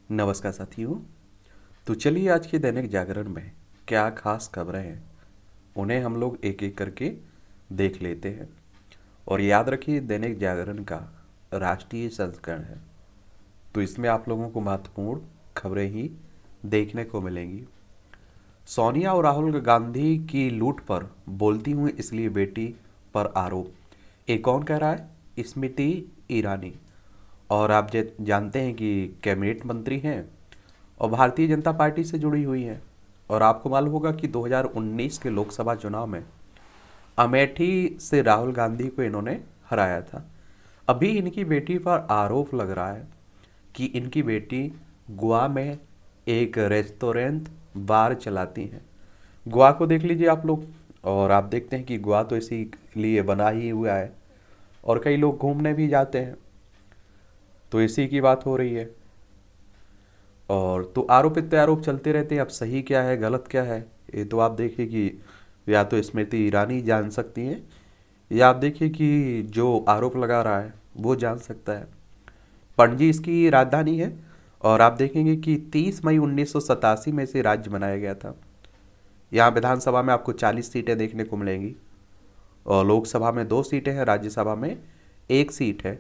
नमस्कार साथियों। तो चलिए आज के दैनिक जागरण में क्या खास खबरें हैं उन्हें हम लोग एक एक करके देख लेते हैं। और याद रखिए दैनिक जागरण का राष्ट्रीय संस्करण है, तो इसमें आप लोगों को महत्वपूर्ण खबरें ही देखने को मिलेंगी। सोनिया और राहुल गांधी की लूट पर बोलती हुई इसलिए बेटी पर आरोप। ये कौन कह रहा है? स्मृति ईरानी। और आप जानते हैं कि कैबिनेट मंत्री हैं और भारतीय जनता पार्टी से जुड़ी हुई हैं। और आपको मालूम होगा कि 2019 के लोकसभा चुनाव में अमेठी से राहुल गांधी को इन्होंने हराया था। अभी इनकी बेटी पर आरोप लग रहा है कि इनकी बेटी गोवा में एक रेस्टोरेंट बार चलाती हैं। गोवा को देख लीजिए आप लोग, और आप देखते हैं कि गोवा तो इसी लिए बना ही हुआ है और कई लोग घूमने भी जाते हैं, तो इसी की बात हो रही है। और तो आरोप प्रत्यारोप चलते रहते हैं। अब सही क्या है गलत क्या है ये तो आप देखिए कि या तो स्मृति ईरानी जान सकती हैं, या आप देखिए कि जो आरोप लगा रहा है वो जान सकता है। पणजी इसकी राजधानी है। और आप देखेंगे कि 30 मई 1987 में से राज्य बनाया गया था। यहाँ विधानसभा में आपको 40 सीटें देखने को मिलेंगी और लोकसभा में 2 सीटें हैं, राज्यसभा में 1 सीट है।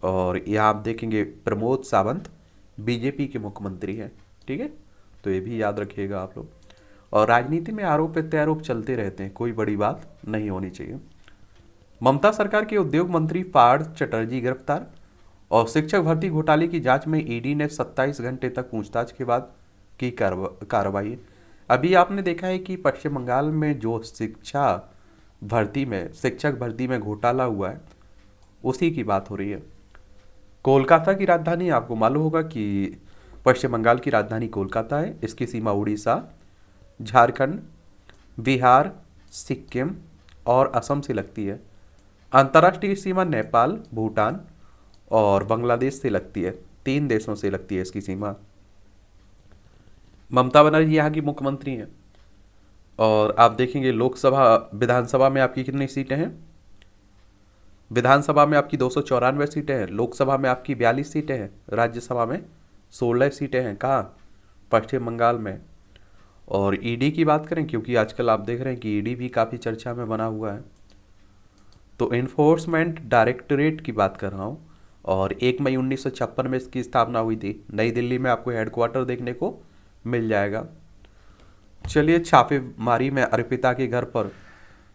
और यहाँ आप देखेंगे प्रमोद सावंत बीजेपी के मुख्यमंत्री हैं। ठीक है, तो ये भी याद रखिएगा आप लोग। और राजनीति में आरोप प्रत्यारोप चलते रहते हैं, कोई बड़ी बात नहीं होनी चाहिए। ममता सरकार के उद्योग मंत्री पार्थ चटर्जी गिरफ्तार। और शिक्षक भर्ती घोटाले की जांच में ईडी ने 27 घंटे तक पूछताछ के बाद की कार्रवाई। अभी आपने देखा है कि पश्चिम बंगाल में जो शिक्षक भर्ती में घोटाला हुआ है उसी की बात हो रही है। कोलकाता की राजधानी, आपको मालूम होगा कि पश्चिम बंगाल की राजधानी कोलकाता है। इसकी सीमा उड़ीसा, झारखंड, बिहार, सिक्किम और असम से लगती है। अंतर्राष्ट्रीय सीमा नेपाल, भूटान और बांग्लादेश से लगती है। 3 देशों से लगती है इसकी सीमा। ममता बनर्जी यहाँ की मुख्यमंत्री हैं। और आप देखेंगे विधानसभा में आपकी कितनी सीटें हैं? विधानसभा में आपकी 294 सीटें हैं, लोकसभा में आपकी 42 सीटें हैं, राज्यसभा में 16 सीटें हैं। कहाँ? पश्चिम बंगाल में। और ईडी की बात करें, क्योंकि आजकल आप देख रहे हैं कि ईडी भी काफ़ी चर्चा में बना हुआ है, तो इन्फोर्समेंट डायरेक्टरेट की बात कर रहा हूँ। और 1 मई 1956 में इसकी स्थापना हुई थी। नई दिल्ली में आपको हेडक्वार्टर देखने को मिल जाएगा। चलिए, छापेमारी में अर्पिता के घर पर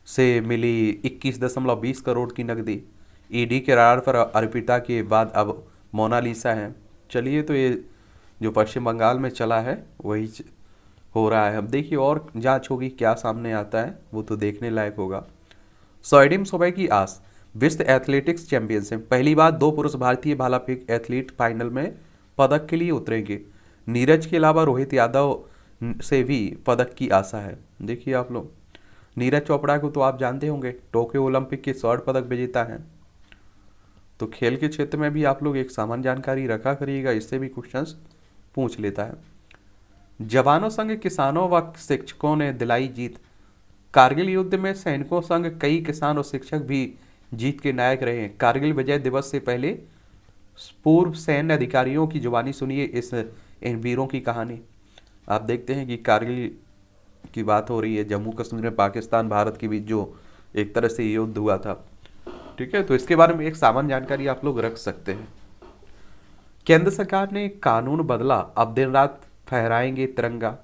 से मिली 21.20 करोड़ की नकदी। ईडी के राडार पर अर्पिता के बाद अब मोनालिसा है। चलिए, तो ये जो पश्चिम बंगाल में चला है वही हो रहा है। अब देखिए और जांच होगी, क्या सामने आता है वो तो देखने लायक होगा। सोडियम सुबह की आस। विश्व एथलेटिक्स चैंपियनशिप, पहली बार 2 पुरुष भारतीय भाला फेंक एथलीट फाइनल में पदक के लिए उतरेंगे। नीरज के अलावा रोहित यादव से भी पदक की आशा है। देखिए आप लोग, नीरज चोपड़ा को तो आप जानते होंगे, टोक्यो ओलंपिक के स्वर्ण पदक विजेता हैं। तो खेल के क्षेत्र में भी आप लोग एक सामान्य जानकारी रखा करिएगा, इससे भी क्वेश्चंस पूछ लेता है। जवानों संग किसानों व शिक्षकों ने दिलाई जीत। कारगिल युद्ध में सैनिकों संग कई किसान और शिक्षक भी जीत के नायक रहे हैं। कारगिल विजय दिवस से पहले पूर्व सैन्य अधिकारियों की जुबानी सुनिए इन वीरों की कहानी। आप देखते हैं कि कारगिल की बात हो रही है, जम्मू कश्मीर में पाकिस्तान भारत के बीच जो एक तरह से युद्ध हुआ था। ठीक है, तो इसके बारे में एक सामान्य जानकारी आप लोग रख सकते हैं। केंद्र सरकार ने कानून बदला, अब दिन रात फहराएंगे तिरंगा।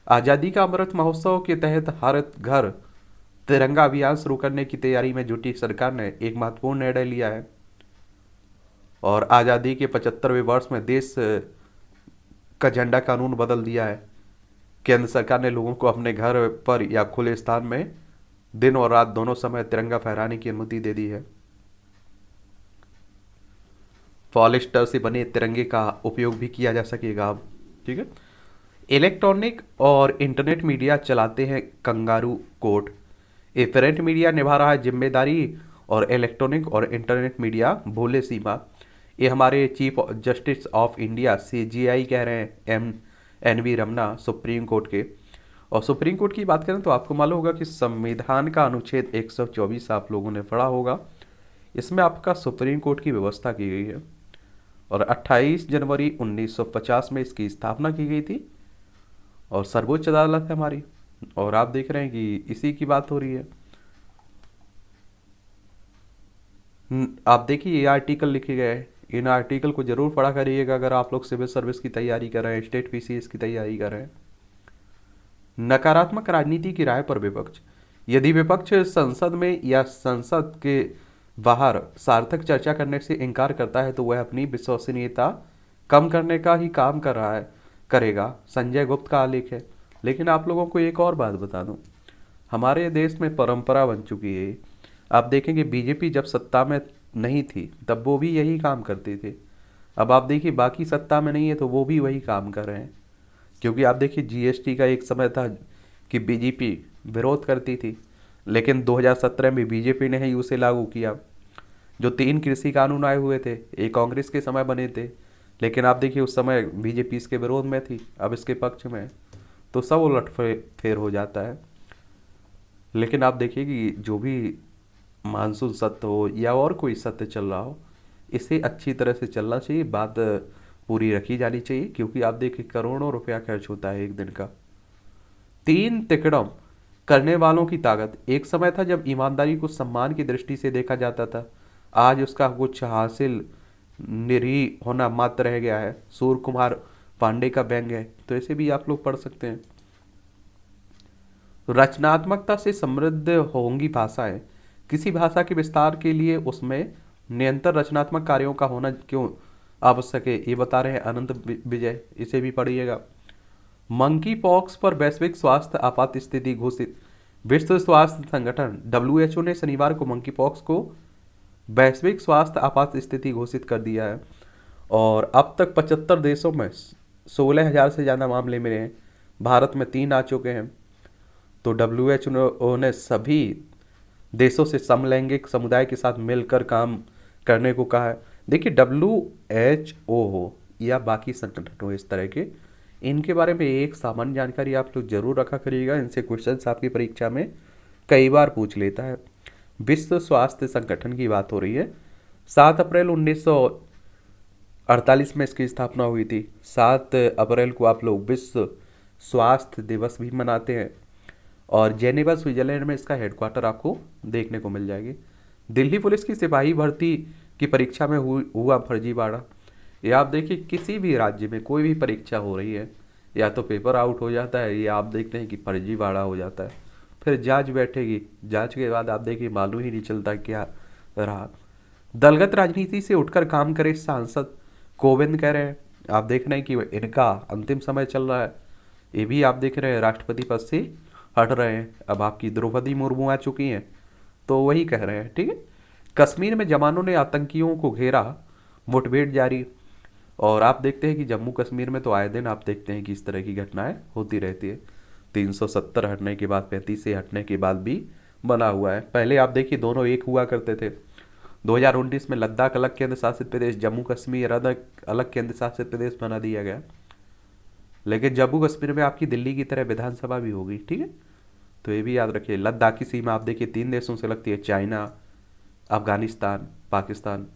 आज़ादी का अमृत महोत्सव के तहत हर घर तिरंगा अभियान शुरू करने की तैयारी में जुटी सरकार ने एक महत्वपूर्ण निर्णय लिया है। और आज़ादी के 75वें वर्ष में देश का झंडा कानून बदल दिया है। केंद्र सरकार ने लोगों को अपने घर पर या खुले स्थान में दिन और रात दोनों समय तिरंगा फहराने की अनुमति दे दी है। पॉलिस्टर से बने तिरंगे का उपयोग भी किया जा सकेगा अब। ठीक है, इलेक्ट्रॉनिक और इंटरनेट मीडिया चलाते हैं कंगारू कोर्ट। ये प्रिंट मीडिया निभा रहा है जिम्मेदारी और इलेक्ट्रॉनिक और इंटरनेट मीडिया भूले सीमा। ये हमारे chief justice of India CJI कह रहे हैं, NV रमना, सुप्रीम कोर्ट के। और सुप्रीम कोर्ट की बात करें तो आपको मालूम होगा कि संविधान का अनुच्छेद 124 आप लोगों ने पढ़ा होगा। इसमें आपका सुप्रीम कोर्ट की व्यवस्था की गई है। और 28 जनवरी 1950 में इसकी स्थापना की गई थी और सर्वोच्च अदालत है हमारी। और आप देख रहे हैं कि इसी की बात हो रही है। आप देखिए ये आर्टिकल लिखे गए हैं, इन आर्टिकल को जरूर पढ़ा करिएगा अगर आप लोग सिविल सर्विस की तैयारी कर रहे हैं, स्टेट पीसीएस की तैयारी कर रहे हैं। नकारात्मक राजनीति की राय पर विपक्ष। यदि विपक्ष संसद में या संसद के बाहर सार्थक चर्चा करने से इनकार करता है तो वह अपनी विश्वसनीयता कम करने का ही काम कर रहा है करेगा, संजय गुप्त का आलेख है। लेकिन आप लोगों को एक और बात बता दूं, हमारे देश में परंपरा बन चुकी है। आप देखेंगे बीजेपी जब सत्ता में नहीं थी तब वो भी यही काम करते थे। अब आप देखिए बाकी सत्ता में नहीं है तो वो भी वही काम कर रहे हैं। क्योंकि आप देखिए जीएसटी का एक समय था कि बीजेपी विरोध करती थी, लेकिन 2017 में बीजेपी ने ही उसे लागू किया। जो 3 कृषि कानून आए हुए थे, एक कांग्रेस के समय बने थे, लेकिन आप देखिए उस समय बीजेपी इसके विरोध में थी, अब इसके पक्ष में है। तो सब उलट फेर हो जाता है। लेकिन आप देखिए कि जो भी मानसून सत्र हो या और कोई सत्र चल रहा हो, इसे अच्छी तरह से चलना चाहिए, बात पूरी रखी जानी चाहिए। क्योंकि आप देखिए करोड़ों रुपया खर्च होता है एक दिन का। 3 तिकड़म करने वालों की ताकत। एक समय था जब ईमानदारी को सम्मान की दृष्टि से देखा जाता था, आज उसका कुछ हासिल निरीह होना मात्र रह गया है। सूर्य कुमार पांडे का व्यंग्य है, तो ऐसे भी आप लोग पढ़ सकते हैं। रचनात्मकता से समृद्ध होंगी भाषाएं। किसी भाषा के विस्तार के लिए उसमें निरंतर रचनात्मक कार्यों का होना क्यों आवश्यक है, ये बता रहे हैं अनंत विजय, इसे भी पढ़िएगा। मंकी पॉक्स पर वैश्विक स्वास्थ्य आपात स्थिति घोषित। विश्व स्वास्थ्य संगठन WHO ने शनिवार को मंकी पॉक्स को वैश्विक स्वास्थ्य आपात स्थिति घोषित कर दिया है। और अब तक 75 देशों में 16,000 से ज़्यादा मामले मिले हैं। भारत में 3 आ चुके हैं। तो WHO ने सभी देशों से समलैंगिक समुदाय के साथ मिलकर काम करने को कहा है। देखिए WHO हो या बाकी संगठन हो इस तरह के, इनके बारे में एक सामान्य जानकारी आप लोग जरूर रखा करिएगा। इनसे क्वेश्चंस आपकी परीक्षा में कई बार पूछ लेता है। विश्व स्वास्थ्य संगठन की बात हो रही है। 7 अप्रैल 1948 में इसकी स्थापना हुई थी। 7 अप्रैल को आप लोग विश्व स्वास्थ्य दिवस भी मनाते हैं। और जेनेवा स्विट्जरलैंड में इसका हेडक्वार्टर आपको देखने को मिल जाएगी। दिल्ली पुलिस की सिपाही भर्ती की परीक्षा में हुआ फर्जीवाड़ा। या आप देखिए किसी भी राज्य में कोई भी परीक्षा हो रही है, या तो पेपर आउट हो जाता है या आप देखते हैं कि फर्जीवाड़ा हो जाता है। फिर जांच बैठेगी, जांच के बाद आप देखिए मालूम ही नहीं चलता क्या रहा। दलगत राजनीति से उठकर काम करे सांसद कोविंद कह रहे हैं। आप देख रहे हैं कि इनका अंतिम समय चल रहा है। ये भी आप देख रहे हैं राष्ट्रपति पद से हट रहे हैं। अब आपकी द्रौपदी मुर्मू आ चुकी हैं, तो वही कह रहे हैं। ठीक है। कश्मीर में जवानों ने आतंकियों को घेरा, मुठभेड़ जारी। और आप देखते हैं कि जम्मू कश्मीर में तो आए दिन आप देखते हैं कि इस तरह की घटनाएं होती रहती है। 370 हटने के बाद 35 से हटने के बाद भी बना हुआ है। पहले आप देखिए दोनों एक हुआ करते थे। 2019 में लद्दाख अलग केंद्र शासित प्रदेश, जम्मू कश्मीर अलग केंद्र शासित प्रदेश बना दिया गया। लेकिन जम्मू कश्मीर में आपकी दिल्ली की तरह विधानसभा भी होगी। ठीक है, तो ये भी याद रखिए। लद्दाख की सीमा आप देखिए 3 देशों से लगती है, चाइना, अफगानिस्तान, पाकिस्तान।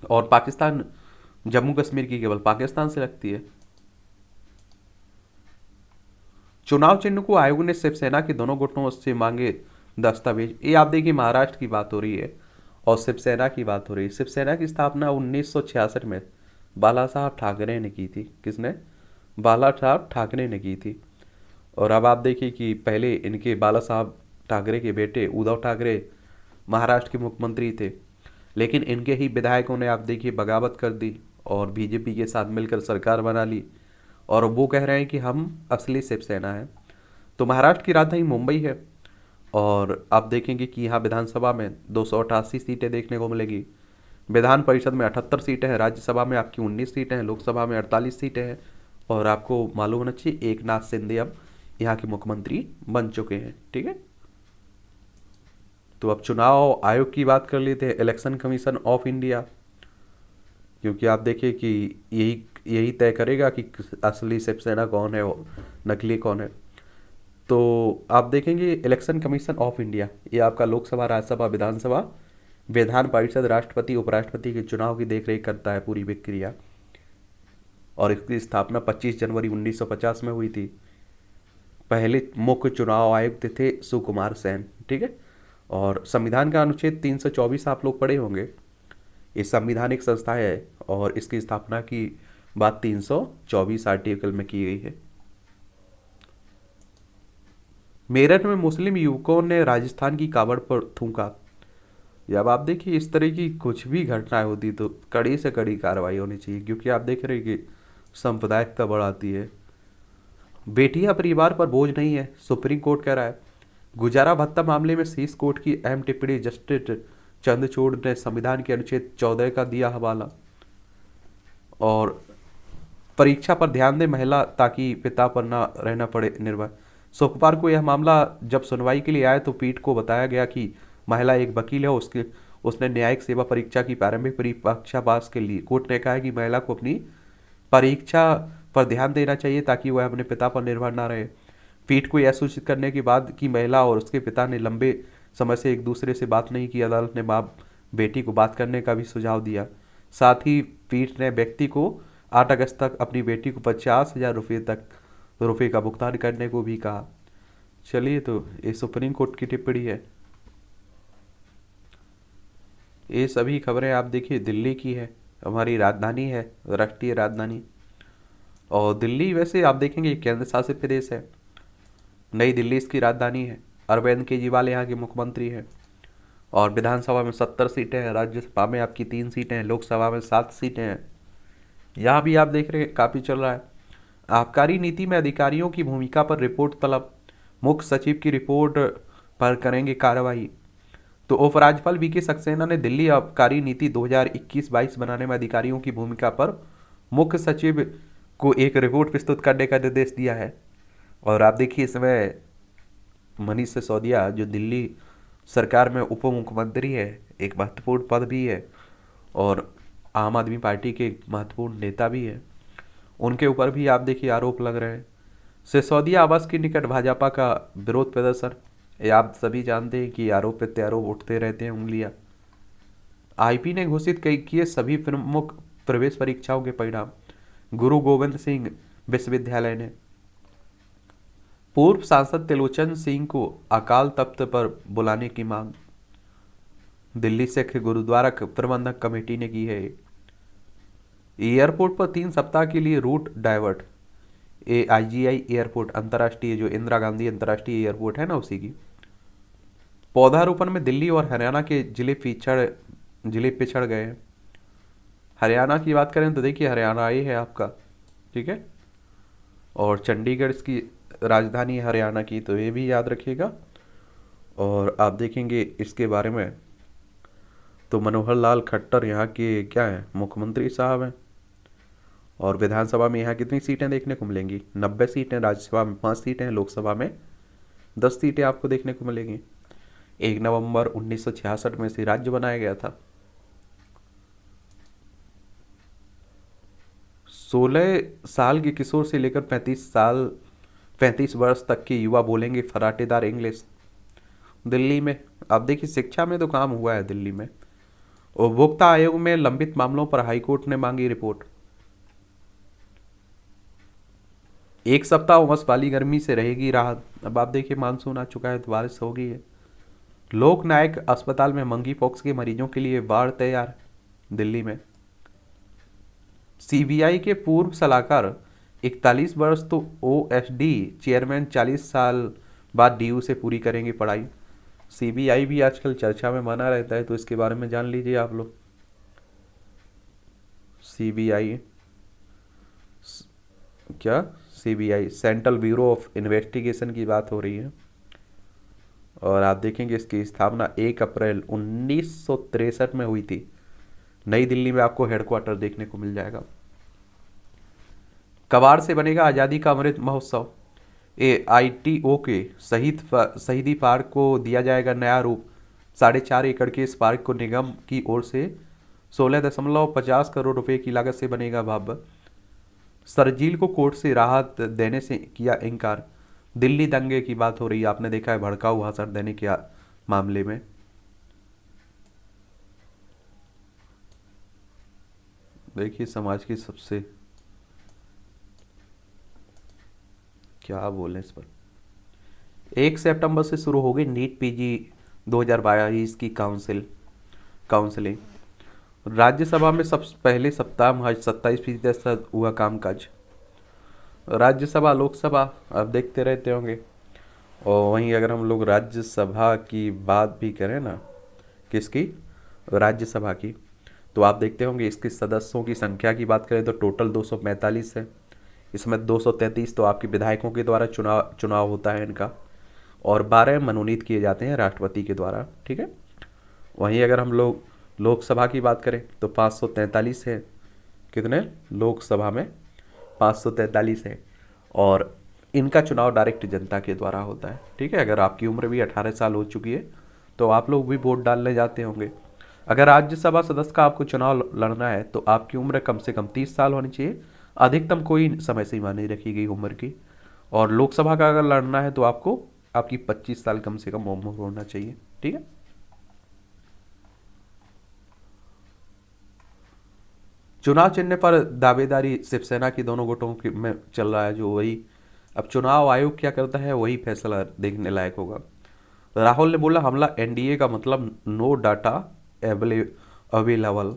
और पाकिस्तान जम्मू कश्मीर की केवल पाकिस्तान से लगती है। चुनाव चिन्ह को आयोग ने शिवसेना के दोनों गुटों से मांगे दस्तावेज। ये आप देखिए महाराष्ट्र की बात हो रही है और शिवसेना की बात हो रही है। शिवसेना की स्थापना 1966 में बाला साहब ठाकरे ने की थी। किसने? बाला साहब ठाकरे ने की थी। और अब आप देखिए कि पहले इनके बाला साहब ठाकरे के बेटे उद्धव ठाकरे महाराष्ट्र के मुख्यमंत्री थे, लेकिन इनके ही विधायकों ने आप देखिए बगावत कर दी और बीजेपी के साथ मिलकर सरकार बना ली। और वो कह रहे हैं कि हम असली शिवसेना है। तो महाराष्ट्र की राजधानी मुंबई है। और आप देखेंगे कि यहाँ विधानसभा में 288 सीटें देखने को मिलेगी। विधान परिषद में 78 सीटें हैं, राज्यसभा में आपकी 19 सीटें हैं, लोकसभा में 48 सीटें हैं। और आपको मालूम होना चाहिए एकनाथ शिंदे अब यहाँ के मुख्यमंत्री बन चुके हैं। ठीक है, तो अब चुनाव आयोग की बात कर लेते हैं, इलेक्शन कमीशन ऑफ इंडिया। क्योंकि आप देखिए कि यही तय करेगा कि असली शिवसेना कौन है और नकली कौन है। तो आप देखेंगे इलेक्शन कमीशन ऑफ इंडिया, ये आपका लोकसभा, राज्यसभा, विधानसभा विधान परिषद राष्ट्रपति उपराष्ट्रपति के चुनाव की देखरेख करता है पूरी प्रक्रिया। और इसकी स्थापना 25 जनवरी 1950 में हुई थी। पहले मुख्य चुनाव आयुक्त थे सुकुमार सेन, ठीक है। और संविधान का अनुच्छेद 324 आप लोग पढ़े होंगे। ये संविधानिक संस्था है और इसकी स्थापना की बात 324 आर्टिकल में की गई है। मेरठ में मुस्लिम युवकों ने राजस्थान की कावड़ पर थूका। जब आप देखिए इस तरह की कुछ भी घटनाएं होती तो कड़ी से कड़ी कार्रवाई होनी चाहिए, क्योंकि आप देख रहे हैं कि सांप्रदायिकता बढ़ाती है। बेटियां परिवार पर बोझ नहीं है, सुप्रीम कोर्ट कह रहा है। गुजारा भत्ता मामले में शीर्ष कोर्ट की अहम टिप्पणी जस्टिस चंद्रचूड़ ने संविधान के अनुच्छेद 14 का दिया हवाला। और परीक्षा पर ध्यान दे महिला ताकि पिता पर ना रहना पड़े निर्भर। शुक्रवार को यह मामला जब सुनवाई के लिए आया तो पीठ को बताया गया कि महिला एक वकील है, उसने न्यायिक सेवा परीक्षा की प्रारंभिक परीक्षा पास के लिए। कोर्ट ने कहा है कि महिला को अपनी परीक्षा पर ध्यान देना चाहिए ताकि वह अपने पिता पर निर्भर ना रहे। पीठ को यह सूचित करने के बाद कि महिला और उसके पिता ने लंबे समय से एक दूसरे से बात नहीं की, अदालत ने बाप बेटी को बात करने का भी सुझाव दिया। साथ ही पीठ ने व्यक्ति को 8 अगस्त तक अपनी बेटी को 50,000 रुपये का भुगतान करने को भी कहा। चलिए, तो ये सुप्रीम कोर्ट की टिप्पणी है। ये सभी खबरें आप देखिए दिल्ली की है, हमारी राजधानी है, राष्ट्रीय राजधानी। और दिल्ली वैसे आप देखेंगे केंद्र शासित प्रदेश है। नई दिल्ली इसकी राजधानी है। अरविंद केजरीवाल यहाँ के मुख्यमंत्री हैं। और विधानसभा में 70 सीटें हैं, राज्यसभा में आपकी 3 सीटें हैं, लोकसभा में 7 सीटें हैं। यहाँ भी आप देख रहे हैं काफ़ी चल रहा है। आबकारी नीति में अधिकारियों की भूमिका पर रिपोर्ट तलब, मुख्य सचिव की रिपोर्ट पर करेंगे कार्रवाई। तो उपराज्यपाल वीके सक्सेना ने दिल्ली आबकारी नीति 2021-22 बनाने में अधिकारियों की भूमिका पर मुख्य सचिव को एक रिपोर्ट प्रस्तुत करने का निर्देश दिया है। और आप देखिए इसमें मनीष सिसोदिया जो दिल्ली सरकार में उप मुख्यमंत्री है, एक महत्वपूर्ण पद भी है और आम आदमी पार्टी के एक महत्वपूर्ण नेता भी है, उनके ऊपर भी आप देखिए आरोप लग रहे हैं। सिसोदिया आवास के निकट भाजपा का विरोध प्रदर्शन, ये आप सभी जानते हैं कि आरोप प्रत्यारोप उठते रहते हैं उंगलियां। आईपी ने घोषित किए सभी प्रमुख प्रवेश परीक्षाओं के परिणाम। गुरु गोविंद सिंह विश्वविद्यालय ने पूर्व सांसद त्रिलोचन सिंह को अकाल तख्त पर बुलाने की मांग। दिल्ली सिख गुरुद्वारा प्रबंधक कमेटी ने की है। एयरपोर्ट पर 3 सप्ताह के लिए रूट डाइवर्ट। AIGI एयरपोर्ट अंतर्राष्ट्रीय, जो इंदिरा गांधी अंतर्राष्ट्रीय एयरपोर्ट है ना, उसी की। पौधारोपण में दिल्ली और हरियाणा के जिले पिछड़ गए हैं। हरियाणा की बात करें तो देखिए हरियाणा ये है आपका, ठीक है। और चंडीगढ़ इसकी राजधानी है हरियाणा की, तो ये भी याद रखिएगा। और आप देखेंगे इसके बारे में तो मनोहर लाल खट्टर यहाँ के क्या है, मुख्यमंत्री साहब हैं। और विधानसभा में यहाँ कितनी सीटें देखने को मिलेंगी? 90 सीटें, राज्यसभा में 5 सीटें, लोकसभा में 10 सीटें आपको देखने को मिलेंगी। 1 नवंबर 1966 में से राज्य बनाया गया था। 16 साल के किशोर से लेकर 35 वर्ष तक के युवा बोलेंगे फराटेदार इंग्लिश। दिल्ली में आप देखिए शिक्षा में तो काम हुआ है दिल्ली में। उपभोक्ता आयोग में लंबित मामलों पर हाईकोर्ट ने मांगी रिपोर्ट। 1 सप्ताह उमस वाली गर्मी से रहेगी राहत। अब आप देखिए मानसून आ चुका है तो बारिश हो गई है। लोकनायक अस्पताल में मंकी पॉक्स के मरीजों के लिए वार्ड तैयार। दिल्ली में CBI के पूर्व सलाहकार 41 वर्ष तो OSD चेयरमैन 40 साल बाद DU से पूरी करेंगे पढ़ाई। CBI भी आजकल चर्चा में बना रहता है, तो इसके बारे में जान लीजिए आप लोग। CBI क्या, CBI central bureau of investigation की बात हो रही है। और आप देखेंगे इसकी स्थापना 1 अप्रैल 1963 में हुई थी। नई दिल्ली में आपको हेडक्वार्टर देखने को मिल जाएगा। कबाड़ से बनेगा आज़ादी का अमृत महोत्सव। AITO के शहीदी पार्क को दिया जाएगा नया रूप। 4.5 एकड़ के इस पार्क को निगम की ओर से 16.50 करोड़ रुपए की लागत से बनेगा भव्य। शरजील को कोर्ट से राहत देने से किया इनकार। दिल्ली दंगे की बात हो रही है, आपने देखा है भड़काऊ भाषण देने के मामले में। देखिए समाज की सबसे, क्या बोलें इस पर, 1 सितंबर से शुरू होगी नीट पीजी 2022 की काउंसलिंग। राज्यसभा में सब पहले सप्ताह में 27% हुआ कामकाज। राज्यसभा लोकसभा आप देखते रहते होंगे। और वहीं अगर हम लोग राज्यसभा की बात भी करें ना, किसकी, राज्यसभा की, तो आप देखते होंगे इसके सदस्यों की संख्या की बात करें तो टोटल 245 है। इसमें 233 तो आपके विधायकों के द्वारा चुनाव चुनाव होता है इनका, और 12 मनोनीत किए जाते हैं राष्ट्रपति के द्वारा, ठीक है। वहीं अगर हम लोग लोकसभा की बात करें तो 543 है। कितने, लोकसभा में 543 है। और इनका चुनाव डायरेक्ट जनता के द्वारा होता है, ठीक है। अगर आपकी उम्र भी 18 साल हो चुकी है तो आप लोग भी वोट डालने जाते होंगे। अगर राज्यसभा सदस्य का आपको चुनाव लड़ना है तो आपकी उम्र कम से कम 30 साल होनी चाहिए। अधिकतम कोई समय सीमा नहीं रखी गई उम्र की। और लोकसभा का अगर लड़ना है तो आपको आपकी 25 साल कम से कम उम्र होना चाहिए, ठीक है। चुनाव चिन्ह पर दावेदारी शिवसेना की दोनों गुटों की में चल रहा है, जो वही अब चुनाव आयोग क्या करता है वही फैसला देखने लायक होगा। राहुल ने बोला हमला एनडीए का मतलब नो डाटा अवेलेबल।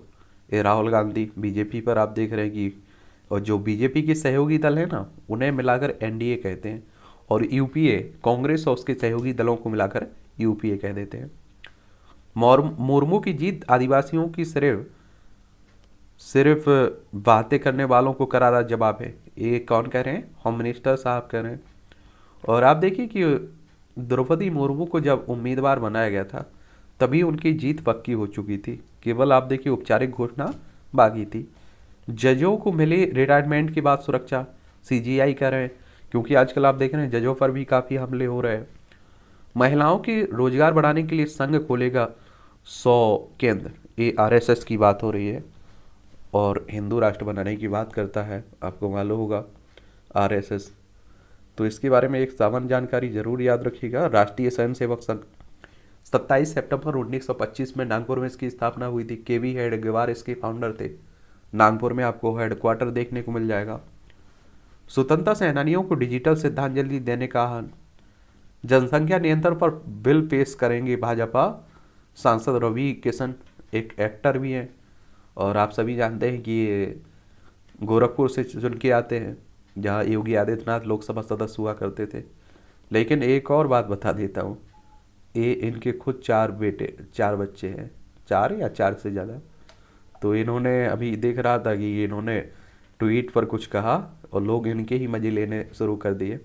ये राहुल गांधी बीजेपी पर आप देख रहे हैं कि, और जो बीजेपी के सहयोगी दल है ना उन्हें मिलाकर एनडीए कहते हैं, और यूपीए कांग्रेस और उसके सहयोगी दलों को मिलाकर यूपीए कह देते हैं। मुर्मू की जीत आदिवासियों की सिर्फ सिर्फ बातें करने वालों को करारा जवाब है, ये कौन कह रहे हैं, होम मिनिस्टर साहब कह रहे हैं। और आप देखिए कि द्रौपदी मुर्मू को जब उम्मीदवार बनाया गया था तभी उनकी जीत पक्की हो चुकी थी, केवल आप देखिए औपचारिक घोषणा बाकी थी। जजों को मिली रिटायरमेंट के बाद सुरक्षा, सीजीआई कर रहे हैं, क्योंकि आजकल आप देख रहे हैं जजों पर भी काफ़ी हमले हो रहे हैं। महिलाओं के रोजगार बढ़ाने के लिए संघ खोलेगा 100 केंद्र, ये आरएसएस की बात हो रही है। और हिंदू राष्ट्र बनाने की बात करता है, आपको मालूम होगा आरएसएस। तो इसके बारे में एक सामान्य जानकारी जरूर याद रखिएगा। राष्ट्रीय स्वयंसेवक संघ 27 सितंबर 1925 में नागपुर में इसकी स्थापना हुई थी। केवी हेडगेवार इसके फाउंडर थे। नागपुर में आपको हेडक्वार्टर देखने को मिल जाएगा। स्वतंत्रता सेनानियों को डिजिटल श्रद्धांजलि देने का आह्वान। जनसंख्या नियंत्रण पर बिल पेश करेंगे भाजपा सांसद रवि किशन, एक एक्टर भी हैं। और आप सभी जानते हैं कि ये गोरखपुर से चुन के आते हैं, जहाँ योगी आदित्यनाथ लोकसभा सदस्य हुआ करते थे। लेकिन एक और बात बता देता हूँ, ये इनके खुद 4 बच्चे हैं, 4 या 4 से ज़्यादा। तो इन्होंने अभी देख रहा था कि इन्होंने ट्वीट पर कुछ कहा और लोग इनके ही मजे लेने शुरू कर दिए।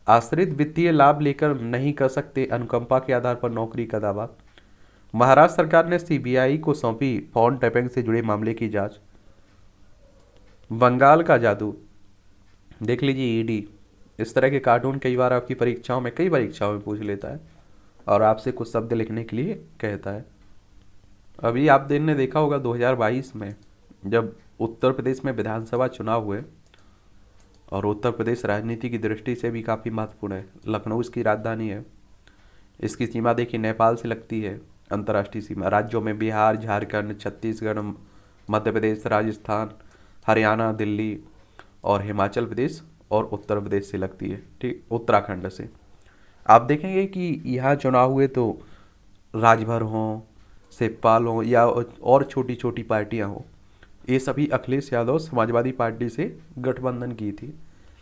आश्रित वित्तीय लाभ लेकर नहीं कर सकते अनुकंपा के आधार पर नौकरी का दावा। महाराष्ट्र सरकार ने सीबीआई को सौंपी फोन टैपिंग से जुड़े मामले की जांच। बंगाल का जादू देख लीजिए, ईडी इस तरह के कार्टून कई बार आपकी कई परीक्षाओं में पूछ लेता है और आपसे कुछ शब्द लिखने के लिए कहता है। अभी आप दिन ने देखा होगा 2022 में जब उत्तर प्रदेश में विधानसभा चुनाव हुए, और उत्तर प्रदेश राजनीति की दृष्टि से भी काफ़ी महत्वपूर्ण है। लखनऊ इसकी राजधानी है। इसकी सीमा देखिए नेपाल से लगती है, अंतर्राष्ट्रीय सीमा। राज्यों में बिहार, झारखंड, छत्तीसगढ़, मध्य प्रदेश, राजस्थान, हरियाणा, दिल्ली और हिमाचल प्रदेश और उत्तर प्रदेश से लगती है, ठीक, उत्तराखंड से। आप देखेंगे कि यहाँ चुनाव हुए तो राजभर हों, सेपाल हों या और छोटी छोटी पार्टियाँ हों, ये सभी अखिलेश यादव समाजवादी पार्टी से गठबंधन की थी।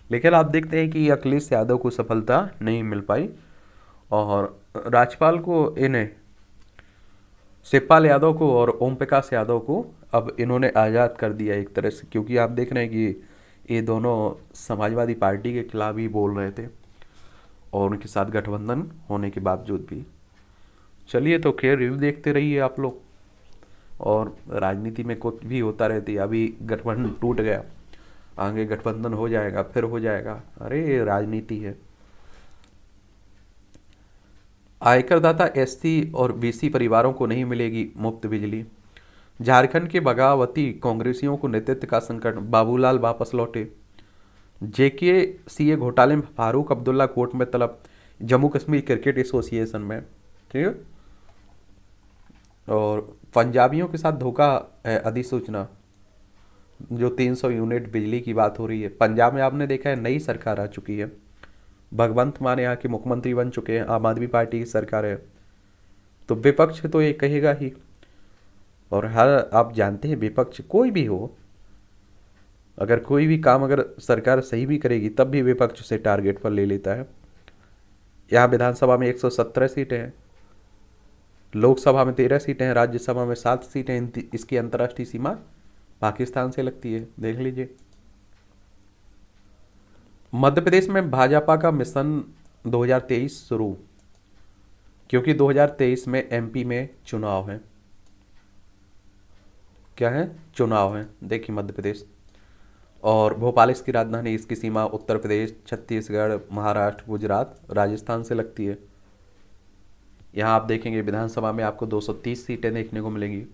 लेकिन आप देखते हैं कि अखिलेश यादव को सफलता नहीं मिल पाई और राज्यपाल को, इन्हें शिवपाल यादव को और ओम प्रकाश यादव को अब इन्होंने आज़ाद कर दिया एक तरह से, क्योंकि आप देख रहे हैं कि ये दोनों समाजवादी पार्टी के खिलाफ ही बोल रहे थे और उनके साथ गठबंधन होने के बावजूद भी। चलिए, तो खैर रिव्यू देखते रहिए आप लोग, और राजनीति में कुछ भी होता रहती है। अभी गठबंधन टूट गया, आगे गठबंधन हो जाएगा, फिर हो जाएगा, अरे ये राजनीति है। आयकरदाता एससी और बीसी परिवारों को नहीं मिलेगी मुफ्त बिजली। झारखंड के बगावती कांग्रेसियों को नेतृत्व का संकट, बाबूलाल वापस लौटे। जेके सीए घोटाले में फारूक अब्दुल्ला कोर्ट में तलब, जम्मू कश्मीर क्रिकेट एसोसिएशन में, ठीक है। और पंजाबियों के साथ धोखा है अधिसूचना। जो 300 यूनिट बिजली की बात हो रही है, पंजाब में आपने देखा है नई सरकार आ चुकी है, भगवंत मान यहाँ के मुख्यमंत्री बन चुके हैं, आम आदमी पार्टी की सरकार है। तो विपक्ष तो ये कहेगा ही, और हर आप जानते हैं विपक्ष कोई भी हो, अगर कोई भी काम अगर सरकार सही भी करेगी तब भी विपक्ष उसे टारगेट पर ले लेता है। यहाँ विधानसभा में 117 सीटें हैं, लोकसभा में 13 सीटें हैं, राज्यसभा में 7 सीटें। इसकी अंतर्राष्ट्रीय सीमा पाकिस्तान से लगती है, देख लीजिए। मध्य प्रदेश में भाजपा का मिशन 2023 शुरू, क्योंकि 2023 में एमपी में चुनाव है। क्या है? चुनाव है। देखिए मध्य प्रदेश, और भोपाल इसकी राजधानी, इसकी सीमा उत्तर प्रदेश, छत्तीसगढ़, महाराष्ट्र, गुजरात, राजस्थान से लगती है। यहाँ आप देखेंगे विधानसभा में आपको 230 सीटें देखने को मिलेंगी,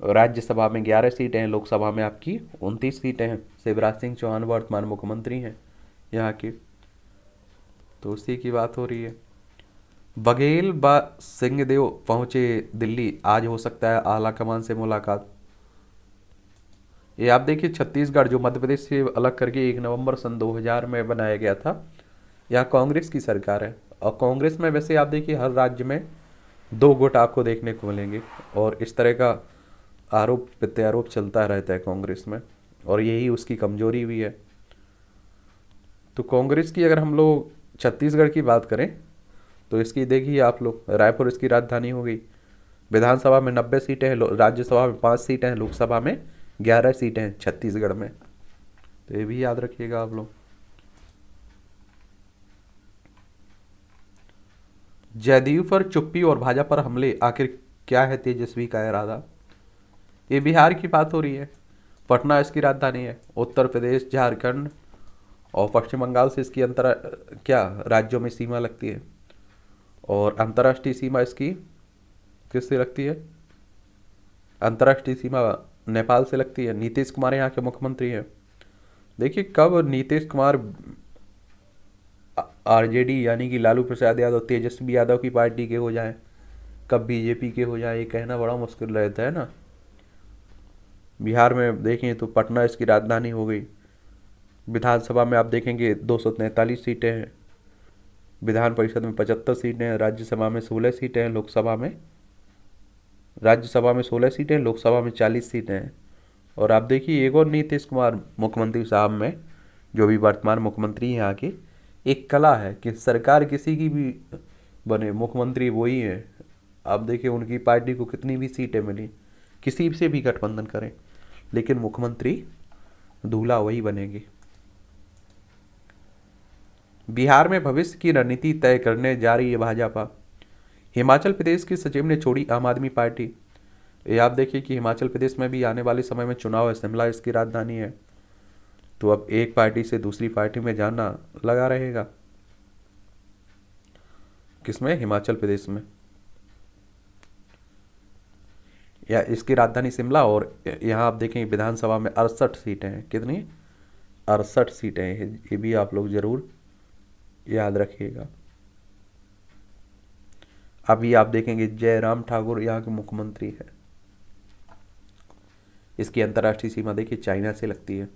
राज्यसभा में 11 सीटें हैं, लोकसभा में आपकी 29 सीटें हैं। शिवराज सिंह चौहान वर्तमान मुख्यमंत्री हैं यहाँ के, तो उसी की बात हो रही है। बघेल व सिंहदेव पहुंचे दिल्ली, आज हो सकता है आला कमान से मुलाकात। ये आप देखिए छत्तीसगढ़ जो मध्य प्रदेश से अलग करके 1 नवंबर सन 2000 में बनाया गया था, यहाँ कांग्रेस की सरकार है। और कांग्रेस में वैसे आप देखिए हर राज्य में 2 गुट आपको देखने को मिलेंगे, और इस तरह का आरोप प्रत्यारोप चलता रहता है कांग्रेस में, और यही उसकी कमजोरी भी है। तो कांग्रेस की अगर हम लोग छत्तीसगढ़ की बात करें तो इसकी देखिए आप लोग, रायपुर इसकी राजधानी हो गई। विधानसभा में 90 सीटें हैं, राज्यसभा में 5 सीटें हैं, लोकसभा में 11 सीटें हैं छत्तीसगढ़ में, तो ये भी याद रखिएगा आप लोग। जदयू पर चुप्पी और भाजपा पर हमले, आखिर क्या है तेजस्वी का इरादा? ये बिहार की बात हो रही है, पटना इसकी राजधानी है, उत्तर प्रदेश, झारखंड और पश्चिम बंगाल से इसकी क्या राज्यों में सीमा लगती है, और अंतर्राष्ट्रीय सीमा इसकी किससे लगती है? अंतर्राष्ट्रीय सीमा नेपाल से लगती है। नीतीश कुमार यहाँ के मुख्यमंत्री हैं। देखिए कब नीतीश कुमार आरजेडी यानी कि लालू प्रसाद यादव, तेजस्वी यादव की पार्टी के हो जाएं, कब बीजेपी के हो जाएं, ये कहना बड़ा मुश्किल रहता है ना। बिहार में देखें तो पटना इसकी राजधानी हो गई। विधानसभा में आप देखेंगे 243 सीटें हैं, विधान परिषद में 75 सीटें हैं, राज्यसभा में 16 सीटें हैं, राज्यसभा में 16 सीटें, लोकसभा में 40 सीटें हैं। और आप देखिए एक और नीतीश कुमार मुख्यमंत्री साहब में, जो भी वर्तमान मुख्यमंत्री हैं यहाँ के, एक कला है कि सरकार किसी की भी बने, मुख्यमंत्री वही हैं। आप देखिए उनकी पार्टी को कितनी भी सीटें मिली, किसी से भी गठबंधन करें, लेकिन मुख्यमंत्री दूल्हा वही बनेंगे। बिहार में भविष्य की रणनीति तय करने जा रही है भाजपा। हिमाचल प्रदेश के सचिव ने छोड़ी आम आदमी पार्टी। ये आप देखिए कि हिमाचल प्रदेश में भी आने वाले समय में चुनाव है, शिमला इसकी राजधानी है, तो अब एक पार्टी से दूसरी पार्टी में जाना लगा रहेगा। किसमें? हिमाचल प्रदेश में, या इसकी राजधानी शिमला। और यहाँ आप देखेंगे विधानसभा में 68 सीटें हैं। कितनी? 68 सीटें हैं, ये भी आप लोग जरूर याद रखिएगा। अभी आप देखेंगे जयराम ठाकुर यहाँ के मुख्यमंत्री है। इसकी अंतर्राष्ट्रीय सीमा देखिए चाइना से लगती है।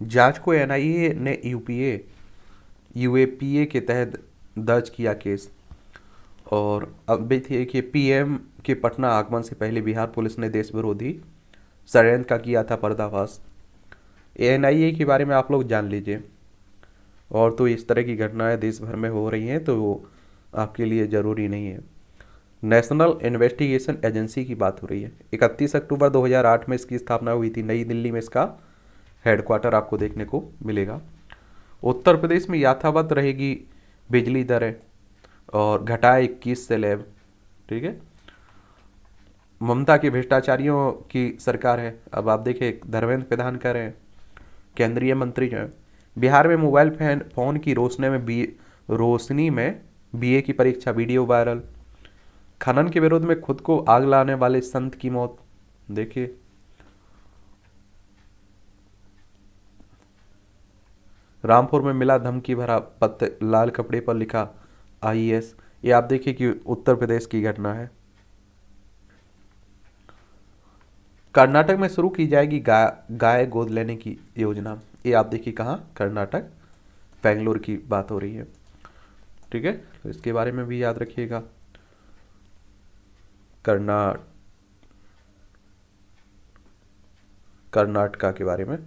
जांच को एनआईए ने यूएपीए के तहत दर्ज किया केस। और अब देखिए पीएम के पटना आगमन से पहले बिहार पुलिस ने देश विरोधी षड्यंत्र का किया था पर्दाफाश। एनआईए के बारे में आप लोग जान लीजिए। और तो इस तरह की घटनाएं देश भर में हो रही हैं, तो वो आपके लिए ज़रूरी नहीं है। नेशनल इन्वेस्टिगेशन एजेंसी की बात हो रही है। 31 अक्टूबर 2008 में इसकी स्थापना हुई थी, नई दिल्ली में इसका हेडक्वार्टर आपको देखने को मिलेगा। उत्तर प्रदेश में यथावत रहेगी बिजली दरें, और घटाए 21 से लैब। ठीक है, ममता की भ्रष्टाचारियों की सरकार है। अब आप देखिए धर्मेंद्र प्रधान कह रहे हैं, केंद्रीय मंत्री जो है। बिहार में मोबाइल फोन की रोशनी में बीए की परीक्षा, वीडियो वायरल। खनन के विरोध में खुद को आग लाने वाले संत की मौत। देखिए रामपुर में मिला धमकी भरा पत्र, लाल कपड़े पर लिखा आईएएस। ये आप देखिए कि उत्तर प्रदेश की घटना है। कर्नाटक में शुरू की जाएगी गाय गोद लेने की योजना। ये आप देखिए कहाँ, कर्नाटक, बेंगलोर की बात हो रही है। ठीक है, तो इसके बारे में भी याद रखिएगा। कर्नाटका के बारे में।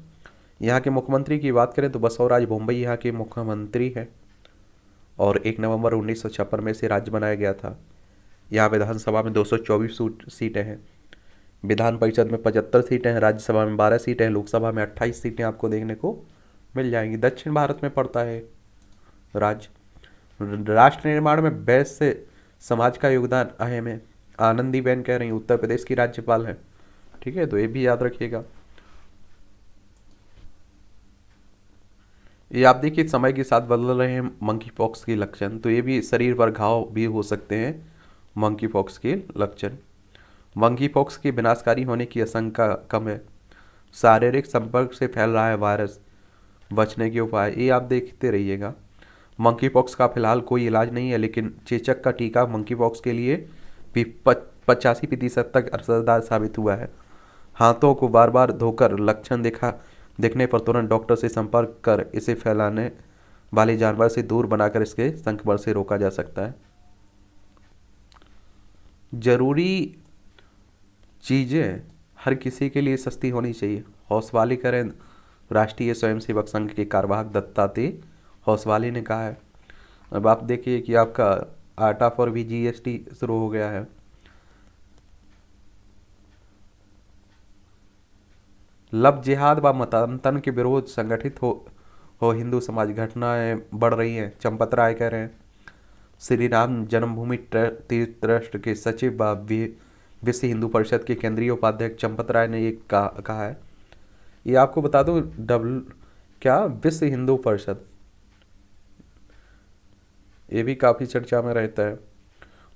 यहाँ के मुख्यमंत्री की बात करें तो बसवराज बोम्मई यहाँ के मुख्यमंत्री हैं और 1 नवंबर 1956 में से राज्य बनाया गया था। यहाँ विधानसभा में 224 सीटें हैं, विधान परिषद में 75 सीटें हैं, राज्यसभा में 12 सीटें हैं, लोकसभा में 28 सीटें आपको देखने को मिल जाएंगी। दक्षिण भारत में पड़ता है राज्य। राष्ट्र निर्माण में वैश्य समाज का योगदान अहम है। आनंदीबेन कह रही उत्तर प्रदेश की राज्यपाल हैं। ठीक है, तो ये भी याद रखिएगा। ये आप देखिए समय के साथ बदल रहे हैं मंकी पॉक्स के लक्षण, तो ये भी शरीर पर घाव भी हो सकते हैं मंकी पॉक्स के लक्षण। मंकी पॉक्स के विनाशकारी होने की आशंका कम है। शारीरिक संपर्क से फैल रहा है वायरस, बचने के उपाय ये आप देखते रहिएगा। मंकी पॉक्स का फिलहाल कोई इलाज नहीं है, लेकिन चेचक का टीका मंकी पॉक्स के लिए भी 85% तक असरदार साबित हुआ है। हाथों को बार बार धोकर लक्षण देखने पर तुरंत डॉक्टर से संपर्क कर इसे फैलाने वाले जानवर से दूर बनाकर इसके संक्रमण से रोका जा सकता है। जरूरी चीज़ें हर किसी के लिए सस्ती होनी चाहिए। हौसवाली करें, राष्ट्रीय स्वयंसेवक संघ के कार्यवाहक दत्तात्रेय हौसवाली ने कहा है। अब आप देखिए कि आपका आटा पर भी जीएसटी शुरू हो गया है। लव जिहाद व मतांतरण के विरोध संगठित हो हिंदू समाज, घटनाएं बढ़ रही हैं, चंपत राय कह रहे हैं। श्री राम जन्मभूमि तीर्थ ट्रस्ट के सचिव व विश्व हिंदू परिषद के केंद्रीय उपाध्यक्ष चंपत राय ने ये कहा है। ये आपको बता दूं क्या विश्व हिंदू परिषद, ये भी काफ़ी चर्चा में रहता है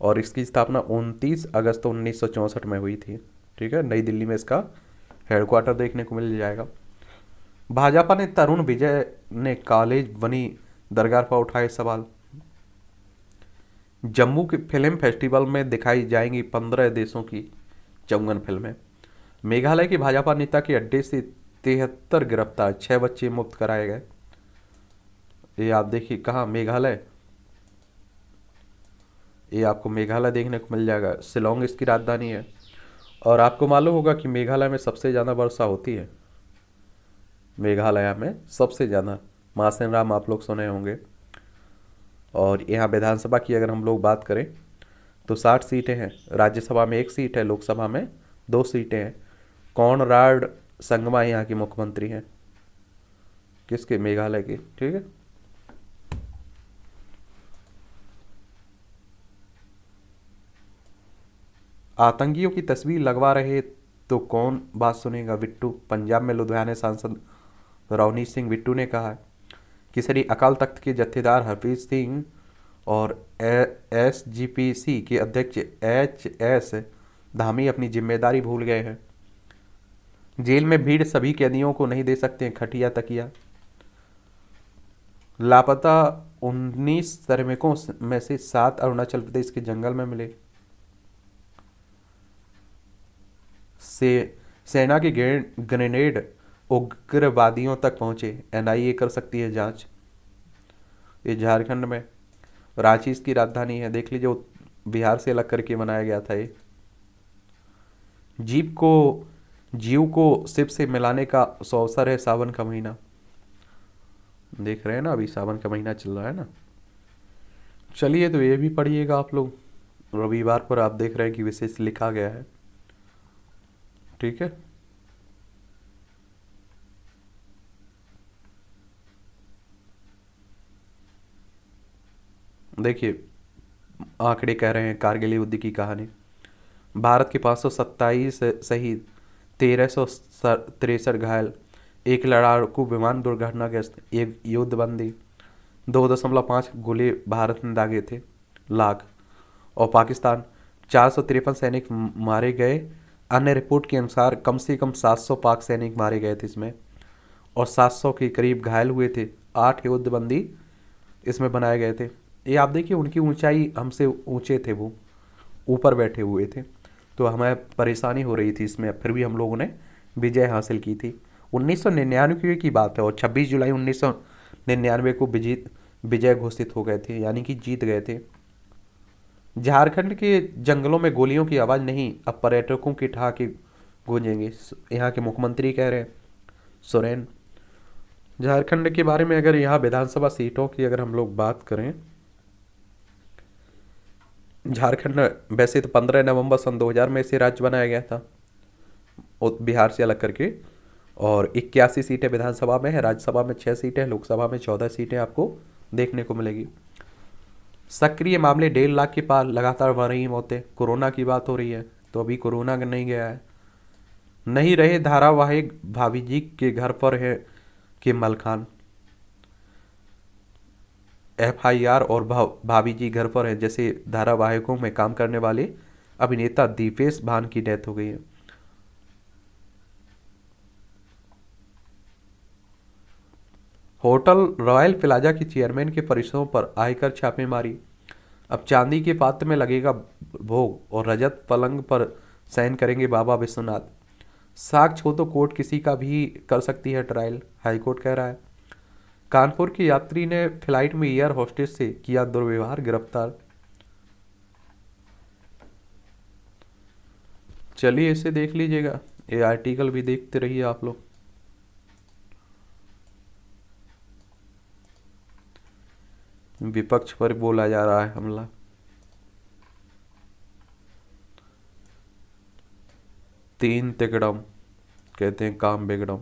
और इसकी स्थापना 29 अगस्त 1964 में हुई थी। ठीक है, नई दिल्ली में इसका हेडक्वार्टर देखने को मिल जाएगा। भाजपा ने तरुण विजय ने कॉलेज बनी दरगाह पर उठाए सवाल। जम्मू के फिल्म फेस्टिवल में दिखाई जाएंगी 15 देशों की 54 फिल्में। मेघालय के भाजपा नेता के अड्डे से 73 गिरफ्तार, 6 बच्चे मुक्त कराए गए। ये आप देखिए कहाँ, मेघालय, ये आपको मेघालय देखने को मिल जाएगा। शिलोंग इसकी राजधानी है। और आपको मालूम होगा कि मेघालय में सबसे ज़्यादा वर्षा होती है। मेघालय में सबसे ज़्यादा, मासेन राम आप लोग सुने होंगे। और यहाँ विधानसभा की अगर हम लोग बात करें तो 60 सीटें हैं, राज्यसभा में 1 सीट है, लोकसभा में 2 सीटें हैं। कॉनराड संगमा यहाँ के मुख्यमंत्री हैं, किसके, मेघालय के। ठीक है, आतंकियों की तस्वीर लगवा रहे तो कौन बात सुनेगा, बिट्टू। पंजाब में लुधियाना सांसद रवनीत सिंह बिट्टू ने कहा कि श्री अकाल तख्त के जत्थेदार हरप्रीत सिंह और एसजीपीसी के अध्यक्ष एचएस धामी अपनी जिम्मेदारी भूल गए हैं। जेल में भीड़ सभी कैदियों को नहीं दे सकते हैं खटिया तकिया। लापता 19 श्रमिकों में से 7 अरुणाचल प्रदेश के जंगल में मिले। सेना के ग्रेनेड उग्रवादियों तक पहुंचे, एनआईए कर सकती है जांच। ये झारखंड में, रांची इसकी राजधानी है। देख लीजिए, बिहार से अलग करके बनाया गया था ये। जीव को शिव से मिलाने का अवसर है सावन का महीना। देख रहे हैं ना, अभी सावन का महीना चल रहा है ना। चलिए, तो ये भी पढ़िएगा आप लोग। रविवार पर आप देख रहे हैं कि विशेष लिखा गया है। ठीक है, देखिए आंकड़े कह रहे हैं कारगिल युद्ध की कहानी। भारत के 527 शहीद, 1363 घायल, 1 लड़ाकू विमान दुर्घटनाग्रस्त, 1 युद्धबंदी, 2.5 गोले भारत ने दागे थे लाख। और पाकिस्तान 453 सैनिक मारे गए। अन्य रिपोर्ट के अनुसार कम से कम 700 पाक सैनिक मारे गए थे इसमें और 700 के करीब घायल हुए थे। 8 युद्धबंदी इसमें बनाए गए थे। ये आप देखिए, उनकी ऊंचाई हमसे ऊंचे थे, वो ऊपर बैठे हुए थे। तो हमें परेशानी हो रही थी इसमें, फिर भी हम लोगों ने विजय हासिल की थी। 1999 की बात है और 26 जुलाई 1999 को विजय विजय घोषित हो गए थे, यानी कि जीत गए थे। झारखंड के जंगलों में गोलियों की आवाज़ नहीं, अब पर्यटकों की ठहाके गूंजेंगे, यहाँ के मुख्यमंत्री कह रहे हैं, सोरेन। झारखंड के बारे में अगर यहाँ विधानसभा सीटों की अगर हम लोग बात करें, झारखंड वैसे तो 15 नवंबर सन 2000 में इसे राज्य बनाया गया था बिहार से अलग करके, और 81 सीटें विधानसभा में है, राज्यसभा में 6 सीटें, लोकसभा में 14 सीटें आपको देखने को मिलेगी। सक्रिय मामले 1.5 लाख के पार, लगातार बढ़ रही मौतें। कोरोना की बात हो रही है तो अभी कोरोना नहीं गया है। नहीं रहे धारावाहिक, भाभी जी के घर पर है कि मलखान। FIR और भाभी जी घर पर है जैसे धारावाहिकों में काम करने वाले अभिनेता दीपेश भान की डेथ हो गई है। होटल रॉयल प्लाजा के चेयरमैन के परिसरों पर आयकर छापेमारी। अब चांदी के पात्र में लगेगा भोग और रजत पलंग पर शयन करेंगे बाबा विश्वनाथ। साक्ष्य हो तो कोर्ट किसी का भी कर सकती है ट्रायल, हाईकोर्ट कह रहा है। कानपुर की यात्री ने फ्लाइट में एयर होस्टेस से किया दुर्व्यवहार, गिरफ्तार। चलिए इसे देख लीजिएगा, ये आर्टिकल भी देखते रहिए आप लोग। विपक्ष पर बोला जा रहा है हमला। तीन तिकड़म कहते हैं काम बिगड़म।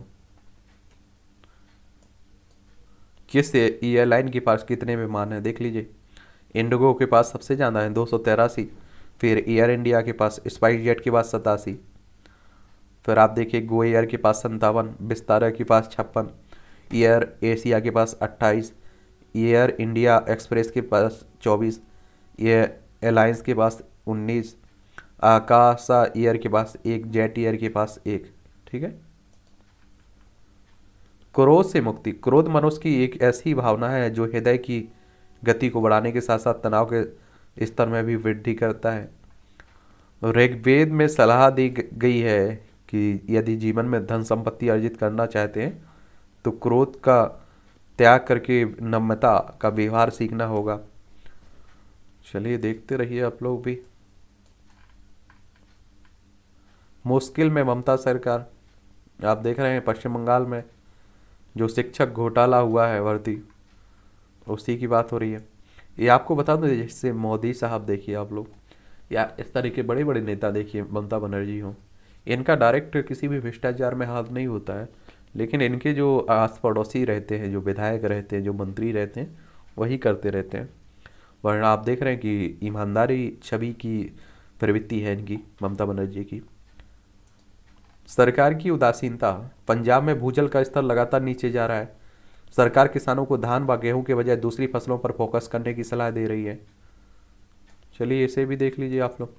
किस एयरलाइन के पास कितने विमान हैं देख लीजिए। इंडिगो के पास सबसे ज़्यादा है 283, फिर एयर इंडिया के पास, स्पाइस जेट के पास 87, फिर आप देखिए गो एयर के पास 57, विस्तारा के पास 56, एयर एशिया के पास 28, एयर इंडिया एक्सप्रेस के पास 24, एयर एलायंस के पास 19, आकाशा एयर के पास 1, जेट एयर के पास 1। ठीक है। क्रोध से मुक्ति। क्रोध मनुष्य की एक ऐसी भावना है जो हृदय की गति को बढ़ाने के साथ साथ तनाव के स्तर में भी वृद्धि करता है। ऋग्वेद में सलाह दी गई है कि यदि जीवन में धन संपत्ति अर्जित करना चाहते हैं तो क्रोध का त्याग करके नम्रता का व्यवहार सीखना होगा। चलिए देखते रहिए आप लोग भी। मुश्किल में ममता सरकार। आप देख रहे हैं पश्चिम बंगाल में जो शिक्षक घोटाला हुआ है भर्ती, उसी की बात हो रही है। ये आपको बता दूं जैसे मोदी साहब देखिए आप लोग, या इस तरह के बड़े बड़े नेता देखिए, ममता बनर्जी हो, इनका डायरेक्ट किसी भी भ्रष्टाचार में हाथ नहीं होता है, लेकिन इनके जो आस पड़ोसी रहते हैं, जो विधायक रहते हैं, जो मंत्री रहते हैं, वही करते रहते हैं। वरना आप देख रहे हैं कि ईमानदारी छवि की प्रवृत्ति है इनकी, ममता बनर्जी की। सरकार की उदासीनता। पंजाब में भूजल का स्तर लगातार नीचे जा रहा है। सरकार किसानों को धान व गेहूं के बजाय दूसरी फसलों पर फोकस करने की सलाह दे रही है। चलिए इसे भी देख लीजिए आप लोग।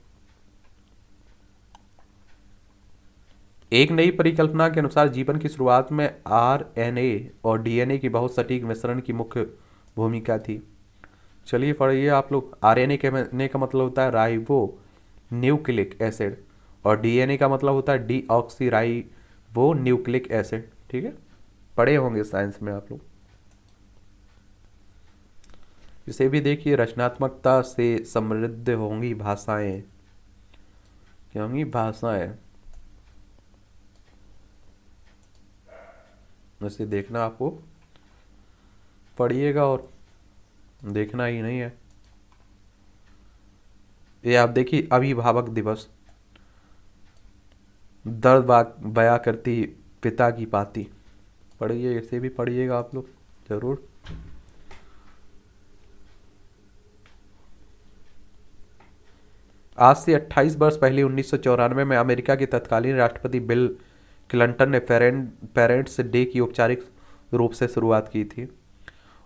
एक नई परिकल्पना के अनुसार जीवन की शुरुआत में RNA और DNA की बहुत सटीक मिश्रण की मुख्य भूमिका थी। चलिए पढ़िए आप लोग। RNA कहने का मतलब होता है राइबो न्यूक्लिक एसिड और DNA का मतलब होता है डीऑक्सी राइबो न्यूक्लिक एसिड। ठीक है, पढ़े होंगे साइंस में आप लोग। इसे भी देखिए। रचनात्मकता से समृद्ध होंगी भाषाएं। क्या होंगी? भाषाएं। इसे देखना, आपको पढ़िएगा और देखना ही नहीं है। ये आप देखिए, अभिभावक दिवस। दर्द बया करती पिता की पाती। पढ़िए, इसे भी पढ़िएगा आप लोग जरूर। आज से 28 वर्ष पहले 1994 में अमेरिका के तत्कालीन राष्ट्रपति बिल क्लिंटन ने पेरेंट्स डे की औपचारिक रूप से शुरुआत की थी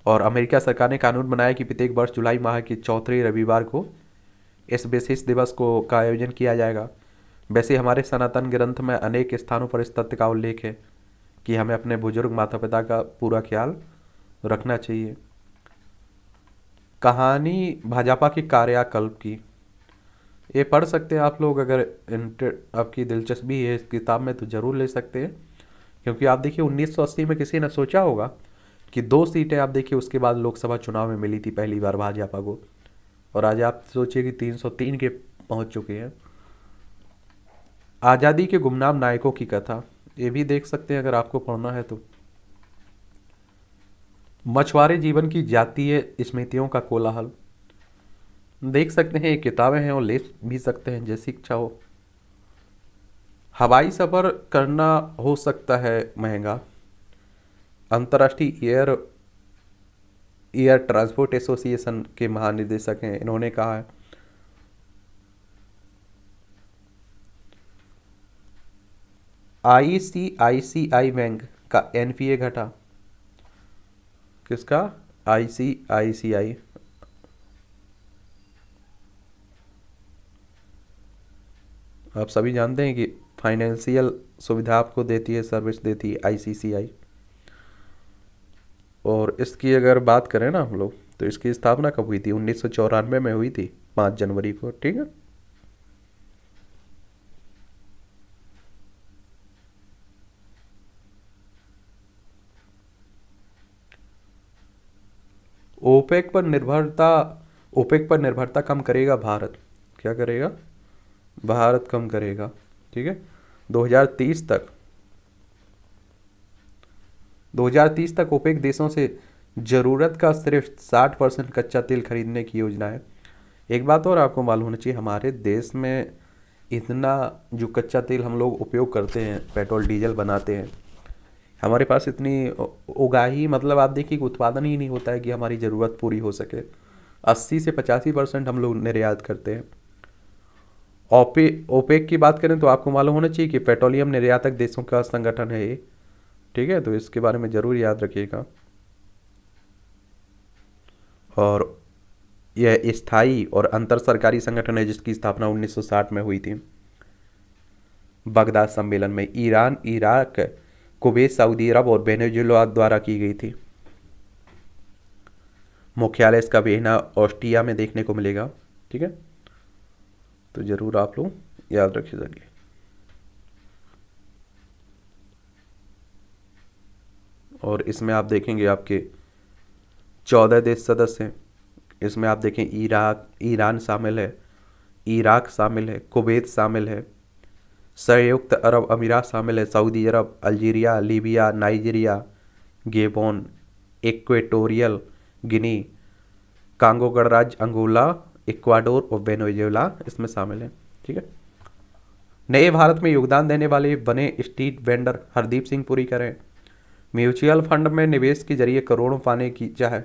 और अमेरिका सरकार ने कानून बनाया कि प्रत्येक वर्ष जुलाई माह के चौथे रविवार को इस विशेष दिवस का आयोजन किया जाएगा। वैसे हमारे सनातन ग्रंथ में अनेक स्थानों पर इस तथ्य का उल्लेख है कि हमें अपने बुजुर्ग माता पिता का पूरा ख्याल रखना चाहिए। कहानी भाजपा के कार्यकल्प की। ये पढ़ सकते हैं आप लोग, अगर आपकी दिलचस्पी है इस किताब में तो ज़रूर ले सकते हैं। क्योंकि आप देखिए 1980 में किसी ने सोचा होगा कि 2 सीटें आप देखिए उसके बाद लोकसभा चुनाव में मिली थी पहली बार भाजपा को, और आज आप सोचिए कि 303 के पहुंच चुके हैं। आज़ादी के गुमनाम नायकों की कथा, ये भी देख सकते हैं अगर आपको पढ़ना है तो। मछुआरे जीवन की जातीय स्मृतियों का कोलाहल, देख सकते हैं, ये किताबें हैं और ले भी सकते हैं जैसी इच्छा हो। हवाई सफ़र करना हो सकता है महंगा, अंतर्राष्ट्रीय एयर ट्रांसपोर्ट एसोसिएशन के महानिदेशक हैं, इन्होंने कहा है। आईसीआईसीआई बैंक का एनपीए घटा, किसका? आईसीआईसीआई। आप सभी जानते हैं कि फाइनेंशियल सुविधा आपको देती है, सर्विस देती है आईसीसीआई। और इसकी अगर बात करें ना हम लोग, तो इसकी स्थापना कब हुई थी? 1994 में हुई थी, 5 जनवरी को, ठीक है। ओपेक पर निर्भरता ओपेक पर निर्भरता कम करेगा भारत, क्या करेगा? भारत कम करेगा, ठीक है। 2030 तक 2030 तक ओपेक देशों से ज़रूरत का सिर्फ 60% कच्चा तेल खरीदने की योजना है। एक बात और आपको मालूम होना चाहिए, हमारे देश में इतना जो कच्चा तेल हम लोग उपयोग करते हैं, पेट्रोल डीजल बनाते हैं, हमारे पास इतनी उगा ही, मतलब आप देखिए कि उत्पादन ही नहीं होता है कि हमारी ज़रूरत पूरी हो सके। 80 से 85% हम लोग निर्यात करते हैं। ओपेक की बात करें तो आपको मालूम होना चाहिए कि पेट्रोलियम निर्यातक देशों का संगठन है ये, ठीक है, तो इसके बारे में ज़रूर याद रखिएगा। और यह स्थायी और अंतर सरकारी संगठन है जिसकी स्थापना 1960 में हुई थी, बगदाद सम्मेलन में। ईरान, इराक, कुवैत, सऊदी अरब और वेनेजुएला द्वारा की गई थी। मुख्यालय इसका वियना ऑस्ट्रिया में देखने को मिलेगा, ठीक है, तो ज़रूर आप लोग याद रखिएगा। और इसमें आप देखेंगे आपके 14 देश सदस्य हैं। इसमें आप देखें ईरान शामिल है, इराक शामिल है, कुवैत शामिल है, संयुक्त अरब अमीरात शामिल है, Saudi Arab, Algeria, Libya, Nigeria, Gabon, Equatorial Guinea, Congo गणराज्य, अंगोला, इक्वाडोर और वेनेजुएला इसमें शामिल है, ठीक है। नए भारत में योगदान देने वाले बने स्ट्रीट वेंडर हरदीप सिंह पुरी करें। म्यूचुअल फंड में निवेश के जरिए करोड़ों पाने की चाह।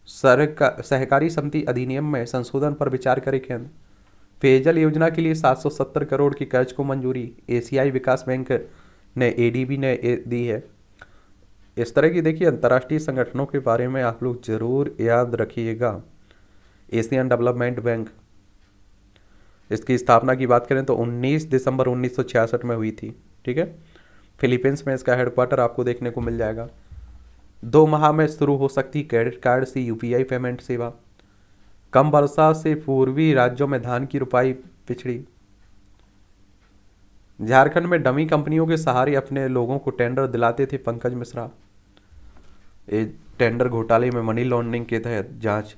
सहकारी समिति अधिनियम में संशोधन पर विचार करे केंद्र। पेयजल योजना के लिए 770 करोड़ की कर्ज को मंजूरी, एशियाई विकास बैंक ने, एडीबी ने दी है। इस तरह की देखिए अंतर्राष्ट्रीय संगठनों के बारे में आप लोग जरूर याद रखिएगा। एशियन डेवलपमेंट बैंक, इसकी स्थापना की बात करें तो 19 दिसंबर 1966 में हुई थी, ठीक है। फिलीपींस में इसका हेडक्वार्टर आपको देखने को मिल जाएगा। 2 माह में शुरू हो सकती क्रेडिट कार्ड से यूपीआई पेमेंट सेवा। कम वर्षा से पूर्वी राज्यों में धान की रुपाई पिछड़ी। झारखंड में डमी कंपनियों के सहारे अपने लोगों को टेंडर दिलाते थे पंकज मिश्रा। ये टेंडर घोटाले में मनी लॉन्ड्रिंग के तहत जांच।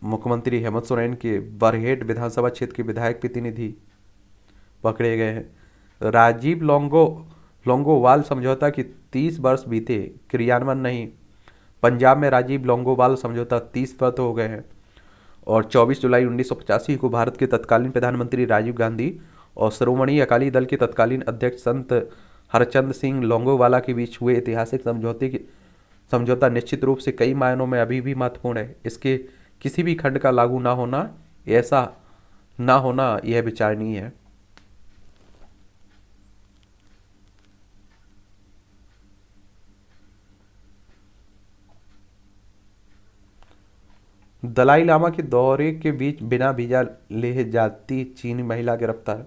मुख्यमंत्री हेमंत सोरेन के बरहेट विधानसभा क्षेत्र के विधायक प्रतिनिधि पकड़े गए हैं। राजीव लोंगोवाल समझौता की 30 वर्ष बीते, क्रियान्वयन नहीं। पंजाब में राजीव लोंगोवाल समझौता 30 वर्ष हो गए हैं। और 24 जुलाई 1985 को भारत के तत्कालीन प्रधानमंत्री राजीव गांधी और श्रोमणी अकाली दल के तत्कालीन अध्यक्ष संत हरचंद सिंह लोंगोवाला के बीच हुए ऐतिहासिक समझौता निश्चित रूप से कई मायनों में अभी भी महत्वपूर्ण है। इसके किसी भी खंड का लागू ना होना, ऐसा ना होना, यह विचारणीय है। दलाई लामा के दौरे के बीच बिना वीजा ले जाती चीनी महिला गिरफ्तार।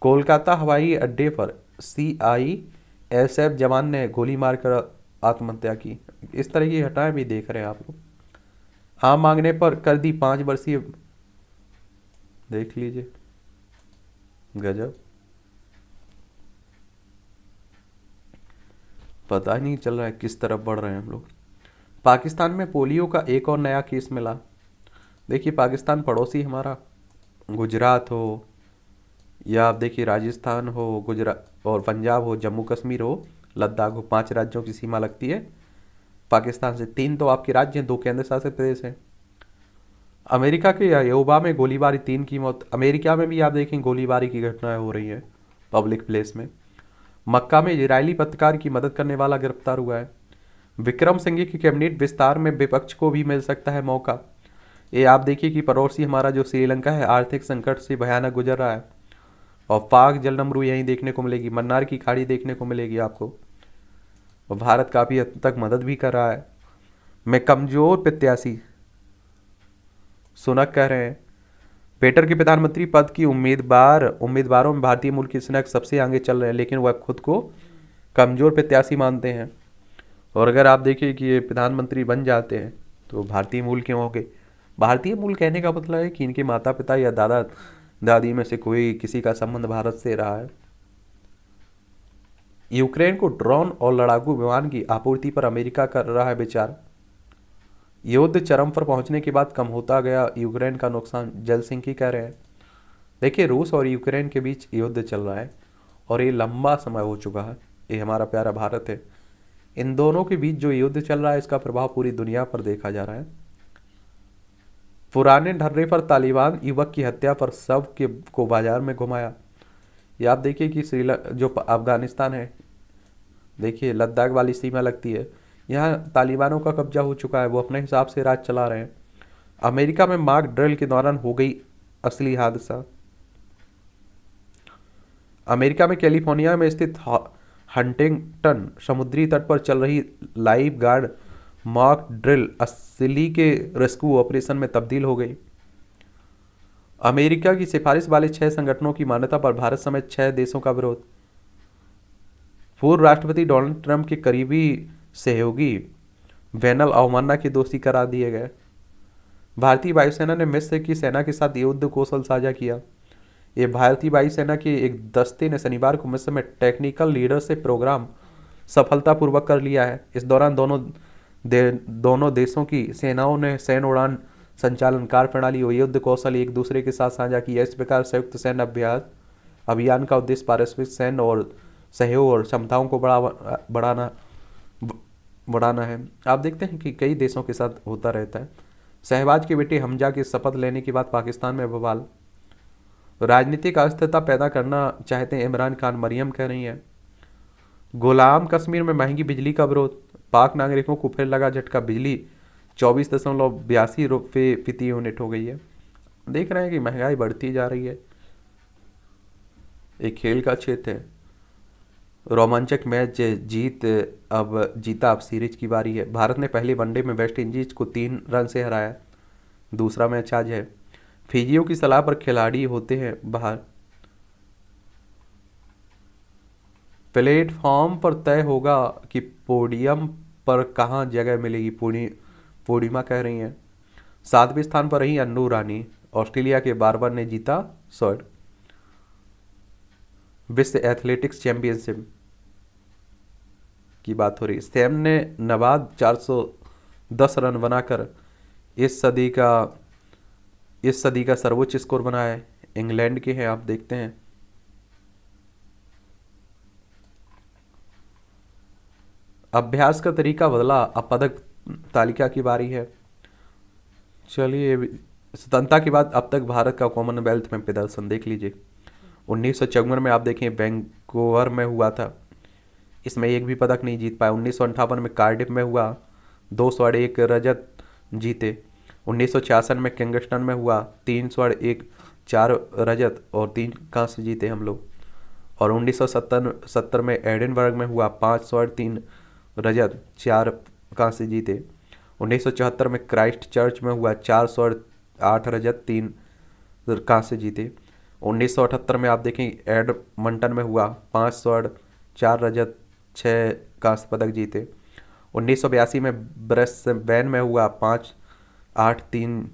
कोलकाता हवाई अड्डे पर सीआईएसएफ जवान ने गोली मारकर आत्महत्या की। इस तरह की घटनाएं भी देख रहे हैं आप लोग। हाँ मांगने पर कर दी 5 वर्षीय देख लीजिए, गजब, पता ही नहीं चल रहा है किस तरफ बढ़ रहे हैं हम लोग। पाकिस्तान में पोलियो का एक और नया केस मिला। देखिए पाकिस्तान पड़ोसी हमारा, गुजरात हो या आप देखिए राजस्थान हो, गुजरात और पंजाब हो, जम्मू कश्मीर हो, लद्दाख हो, 5 राज्यों की सीमा लगती है पाकिस्तान से। 3 तो आपके राज्य हैं, 2 केंद्र शासित प्रदेश हैं। अमेरिका के अयोवा में गोलीबारी, 3 की मौत। अमेरिका में भी आप देखें गोलीबारी की घटनाएं हो रही हैं पब्लिक प्लेस में। मक्का में इजरायली पत्रकार की मदद करने वाला गिरफ्तार हुआ है। विक्रम सिंघी की कैबिनेट विस्तार में विपक्ष को भी मिल सकता है मौका। ये आप देखिए कि पड़ोसी हमारा जो श्रीलंका है आर्थिक संकट से भयानक गुजर रहा है, और पाक जलनमरू यहीं देखने को मिलेगी, मन्नार की खाड़ी देखने को मिलेगी आपको। और भारत काफ़ी हद तक मदद भी कर रहा है। मैं कमजोर प्रत्याशी, सुनक कह रहे हैं। पेटर के प्रधानमंत्री पद की उम्मीदवारों में भारतीय मूल के सुनक सबसे आगे चल रहे हैं, लेकिन वह खुद को कमजोर प्रत्याशी मानते हैं। और अगर आप देखिए कि ये प्रधानमंत्री बन जाते हैं तो भारतीय मूल के होंगे। भारतीय मूल कहने का मतलब है कि इनके माता पिता या दादा दादी में से कोई किसी का संबंध भारत से रहा है। यूक्रेन को ड्रोन और लड़ाकू विमान की आपूर्ति पर अमेरिका कर रहा है विचार। युद्ध चरम पर पहुंचने के बाद कम होता गया यूक्रेन का नुकसान, जलसिंकी कह रहे हैं। देखिए रूस और यूक्रेन के बीच युद्ध चल रहा है और ये लंबा समय हो चुका है। ये हमारा प्यारा भारत है, इन दोनों के बीच जो युद्ध चल रहा है इसका प्रभाव पूरी दुनिया पर देखा जा रहा है। पुराने ढर्रे पर तालिबान युवक की हत्या पर शव को बाजार में घुमाया। ये आप देखिए कि श्रीलंका जो अफगानिस्तान है, देखिए लद्दाख वाली सीमा लगती है, यहाँ तालिबानों का कब्जा हो चुका है, वो अपने हिसाब से राज चला रहे हैं। अमेरिका में मॉक ड्रिल के दौरान हो गई असली हादसा। अमेरिका में कैलिफोर्निया में स्थित हंटिंगटन समुद्री तट पर चल रही लाइफ गार्ड मॉक ड्रिल असली के रेस्क्यू ऑपरेशन में तब्दील हो गई। अमेरिका की सिफारिश वाले 6 संगठनों की मान्यता पर भारत समेत 6 देशों का विरोध। पूर्व राष्ट्रपति डोनाल्ड ट्रंप के करीबी सहयोगी वैनल अवमानना के दोषी करार दिए गए। भारतीय वायुसेना ने मिस्र की सेना के साथ युद्ध कौशल साझा किया। ये भारतीय वायुसेना के एक दस्ते ने शनिवार को मिस्र में टेक्निकल लीडरशिप प्रोग्राम सफलतापूर्वक कर लिया है। इस दौरान दोनों देशों की सेनाओं ने सैन्य उड़ान संचालन कार्यप्रणाली और युद्ध कौशल एक दूसरे के साथ साझा किया। इस प्रकार संयुक्त सैन्य अभियान का उद्देश्य पारस्परिक सैन्य और सहयोग और क्षमताओं को बढ़ाना है। आप देखते हैं कि कई देशों के साथ होता रहता है। शहबाज के बेटे हमजा के शपथ लेने के बाद पाकिस्तान में बवाल। राजनीतिक अस्थिरता पैदा करना चाहते हैं इमरान खान, मरियम कह रही हैं। गुलाम कश्मीर में महंगी बिजली का विरोध। पाक नागरिकों को फिर लगा झटका, बिजली 24.82 रुपये प्रति यूनिट हो गई है। देख रहे हैं कि महंगाई बढ़ती जा रही है। एक खेल का क्षेत्र है, रोमांचक मैच जीता, अब सीरीज की बारी है। भारत ने पहले वनडे में वेस्ट इंडीज को 3 रन से हराया। दूसरा मैच आज है। फिजियो की सलाह पर खिलाड़ी होते हैं बाहर। प्लेटफॉर्म पर तय होगा कि पोडियम पर कहां जगह मिलेगी, पूर्णिमा कह रही हैं। 7वें स्थान पर रही अन्नू रानी। ऑस्ट्रेलिया के बारबर ने जीता स्वर्ण। विश्व एथलेटिक्स चैंपियनशिप की बात हो रही है। सैम ने नबाद 410 रन बनाकर इस सदी का सर्वोच्च स्कोर बनाया है। इंग्लैंड के हैं, आप देखते हैं। अभ्यास का तरीका बदला, अब पदक तालिका की बारी है। चलिए, स्वतंत्रता के बाद अब तक भारत का कॉमनवेल्थ में प्रदर्शन देख लीजिए। 1954 में आप देखें वैंकूवर में हुआ था, इसमें एक भी पदक नहीं जीत पाया। 1958 में कार्डिफ में हुआ, 2 स्वर्ण 1 रजत जीते। 1966 में किंगस्टन में हुआ, 3 स्वर्ण 4 रजत और 3 कांस्य जीते हम लोग। और 1970 में एडिनबर्ग में हुआ, 5 स्वर्ण 3 रजत 4 कांस्य जीते। 1974 में क्राइस्ट चर्च में हुआ, 4 स्वर्ण 8 रजत 3 कांस्य जीते। 1978 में आप देखें एडमंटन में हुआ, 5 स्वर्ण 4 रजत 6 कांस्य पदक जीते। 1982 में ब्रिस्बेन में हुआ, 5 8 3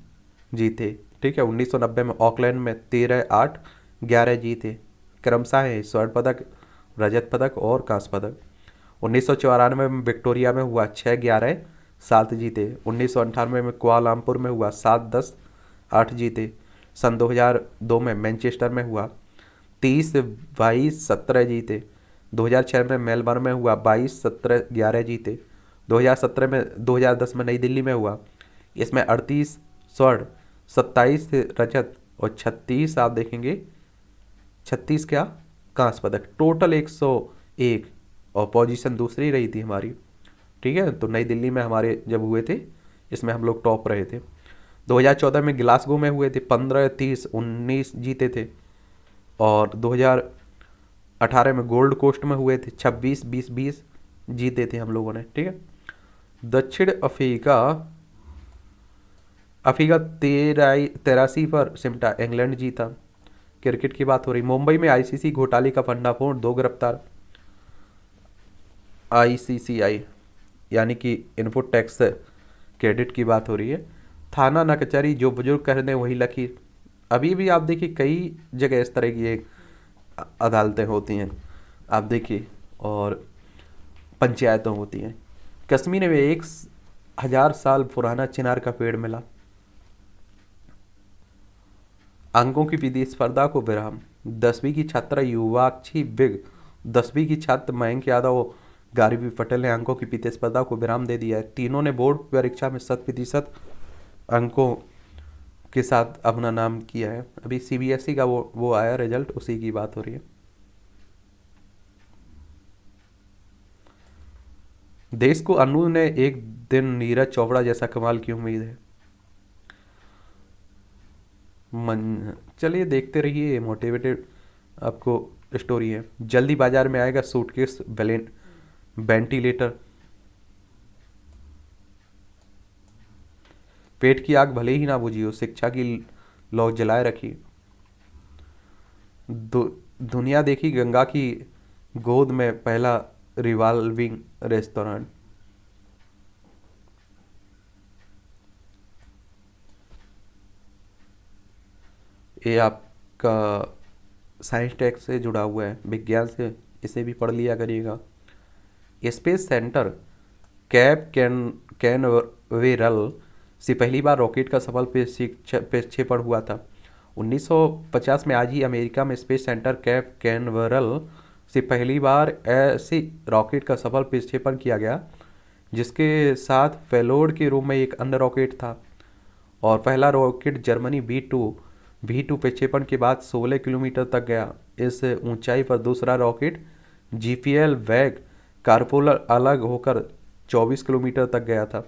जीते। ठीक है। 1990 में ऑकलैंड में 13, 8, 11 जीते, क्रमशः है स्वर्ण पदक, रजत पदक और कांस्य पदक। 1994 में विक्टोरिया में हुआ 6, 11, 7 जीते। 1998 में कुआलालंपुर में हुआ 7, 10, 8 जीते। सन 2002 में मैनचेस्टर में हुआ 30, 22, 17 जीते। 2006 में मेलबर्न में हुआ 22, 17, 11 जीते। 2010 में नई दिल्ली में हुआ, इसमें 38 स्वर्ण, 27 रजत और 36 आप देखेंगे 36 क्या कांस्य पदक, टोटल 101 और पोजीशन दूसरी रही थी हमारी। ठीक है, तो नई दिल्ली में हमारे जब हुए थे इसमें हम लोग टॉप रहे थे। 2014 में ग्लासगो में हुए थे 15, 30, 19 जीते थे। और 2018 में गोल्ड कोस्ट में हुए थे 26, 20, 20 जीते थे हम लोगों ने। ठीक है। दक्षिण अफ्रीका 83 पर सिमटा, इंग्लैंड जीता। क्रिकेट की बात हो रही, मुंबई में आईसीसी घोटाले का भंडाफोड़, 2 गिरफ्तार। आईसीसीआई यानी कि इनपुट टैक्स क्रेडिट की बात हो रही है। थाना न कचहरी, जो बुजुर्ग कह रहे वही लकीर। अभी भी आप देखिए कई जगह इस तरह की एक अदालतें होती हैं आप देखिए, और पंचायतें होती हैं। कश्मीर में 1000 साल पुराना चिनार का पेड़ मिला। अंकों की प्रतिस्पर्धा को विराम, 10वीं की छात्रा युवाक्षी बिग, 10वीं की छात्र मयंक यादव और गार्गी पटेल ने अंकों की प्रतिस्पर्धा को विराम दे दिया है। तीनों ने बोर्ड परीक्षा में 100% अंकों के साथ अपना नाम किया है। अभी सीबीएसई का वो आया रिजल्ट, उसी की बात हो रही है। देश को अनु ने एक दिन नीरज चोपड़ा जैसा कमाल की उम्मीद है। चलिए देखते रहिए, मोटिवेटेड आपको स्टोरी है। जल्दी बाजार में आएगा सूटकेस वेंटिलेटर। पेट की आग भले ही ना बुझी हो, शिक्षा की लौ जलाए रखी। दुनिया देखी गंगा की गोद में पहला रिवॉल्विंग रेस्टोरेंट। ये आपका साइंस टेक से जुड़ा हुआ है, विज्ञान से, इसे भी पढ़ लिया करिएगा। स्पेस सेंटर कैनवेरल से पहली बार रॉकेट का सफल प्रक्षेपण हुआ था। 1950 में आज ही अमेरिका में स्पेस सेंटर कैप कैनवेरल से पहली बार ऐसी रॉकेट का सफल प्रक्षेपण किया गया, जिसके साथ पेलोड के रूप में एक अन्य रॉकेट था। और पहला रॉकेट जर्मनी V2 प्रक्षेपण के बाद 16 किलोमीटर तक गया। इस ऊंचाई पर दूसरा रॉकेट जीपीएल वैग कारपोलर अलग होकर 24 किलोमीटर तक गया था।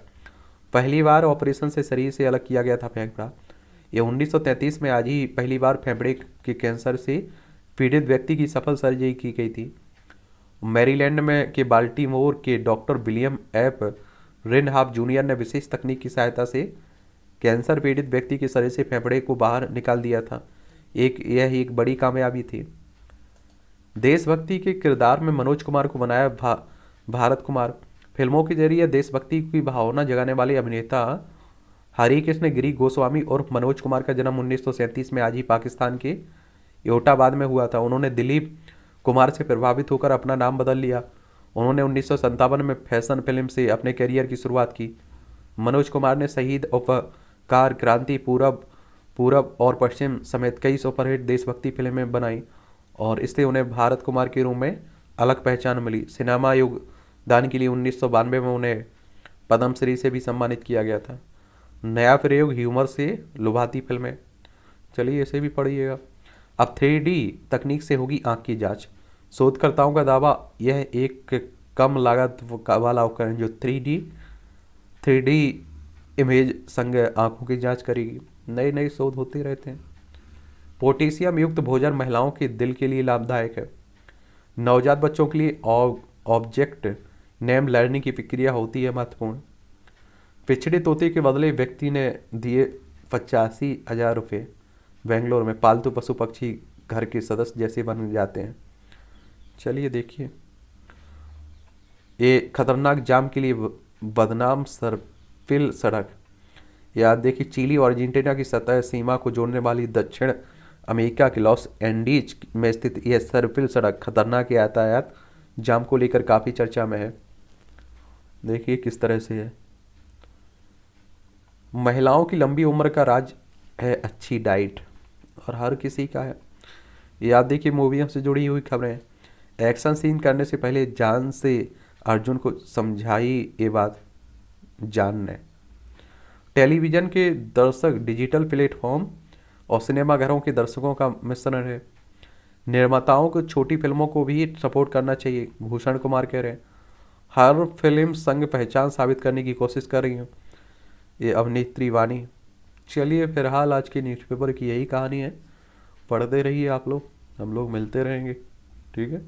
पहली बार ऑपरेशन से शरीर से अलग किया गया था फेफड़ा। यह 1933 में आज ही पहली बार फेफड़े के कैंसर से पीड़ित व्यक्ति की सफल सर्जरी की गई थी। मैरीलैंड में के बाल्टीमोर के डॉक्टर विलियम एफ रिनहाफ जूनियर ने विशेष तकनीक की सहायता से कैंसर पीड़ित व्यक्ति के शरीर से फेफड़े को बाहर निकाल दिया था। यह एक बड़ी कामयाबी थी। देशभक्ति के किरदार में मनोज कुमार को बनाया भारत कुमार। फिल्मों के जरिए देशभक्ति की भावना जगाने वाले अभिनेता हरिकृष्ण गिरी गोस्वामी और मनोज कुमार का जन्म 1937 में आज ही पाकिस्तान के एबटाबाद में हुआ था। उन्होंने दिलीप कुमार से प्रभावित होकर अपना नाम बदल लिया। उन्होंने 1957 में फैशन फिल्म से अपने करियर की शुरुआत की। मनोज कुमार ने शहीद, उपकार, क्रांति, पूरब और पश्चिम समेत कई सुपरहिट देशभक्ति फिल्में बनाई और इससे उन्हें भारत कुमार के रूप में अलग पहचान मिली। सिनेमा योगदान के लिए 1992 में उन्हें पद्मश्री से भी सम्मानित किया गया था। नया प्रयोग ह्यूमर से लुभाती फिल्में, चलिए इसे भी पढ़िएगा। अब 3D तकनीक से होगी आँख की जांच। शोधकर्ताओं का दावा, यह एक कम लागत वाला उपकरण जो 3D इमेज संग आंखों की जांच करेगी। नए नए शोध होते रहते हैं। पोटेशियम युक्त भोजन महिलाओं के दिल के लिए लाभदायक है। नवजात बच्चों के लिए ऑब्जेक्ट नेम लर्निंग की प्रक्रिया होती है महत्वपूर्ण। पिछड़े तोते के बदले व्यक्ति ने दिए 85,000 रुपये। बेंगलोर में पालतू पशु पक्षी घर के सदस्य जैसे बन जाते हैं। चलिए देखिए, ये खतरनाक जाम के लिए बदनाम सरपिल सड़क। याद देखिए, चिली और अर्जेंटीना की सतह सीमा को जोड़ने वाली दक्षिण अमेरिका के लॉस एंडीज में स्थित यह सर्पिल सड़क खतरनाक यातायात जाम को लेकर काफ़ी चर्चा में है। देखिए किस तरह से है। महिलाओं की लंबी उम्र का राज है अच्छी डाइट, और हर किसी का है। याद देखिए, मूवियों से जुड़ी हुई खबरें। एक्शन सीन करने से पहले जान से अर्जुन को समझाई ये बात जान ने। टेलीविज़न के दर्शक डिजिटल प्लेटफॉर्म और सिनेमाघरों के दर्शकों का मिश्रण है। निर्माताओं को छोटी फिल्मों को भी सपोर्ट करना चाहिए, भूषण कुमार कह रहे हैं। हर फिल्म संग पहचान साबित करने की कोशिश कर रही हूँ, ये अभिनेत्री वानी। चलिए फिलहाल आज के न्यूज़पेपर की यही कहानी है। पढ़ते रहिए आप लोग, हम लोग मिलते रहेंगे। ठीक है।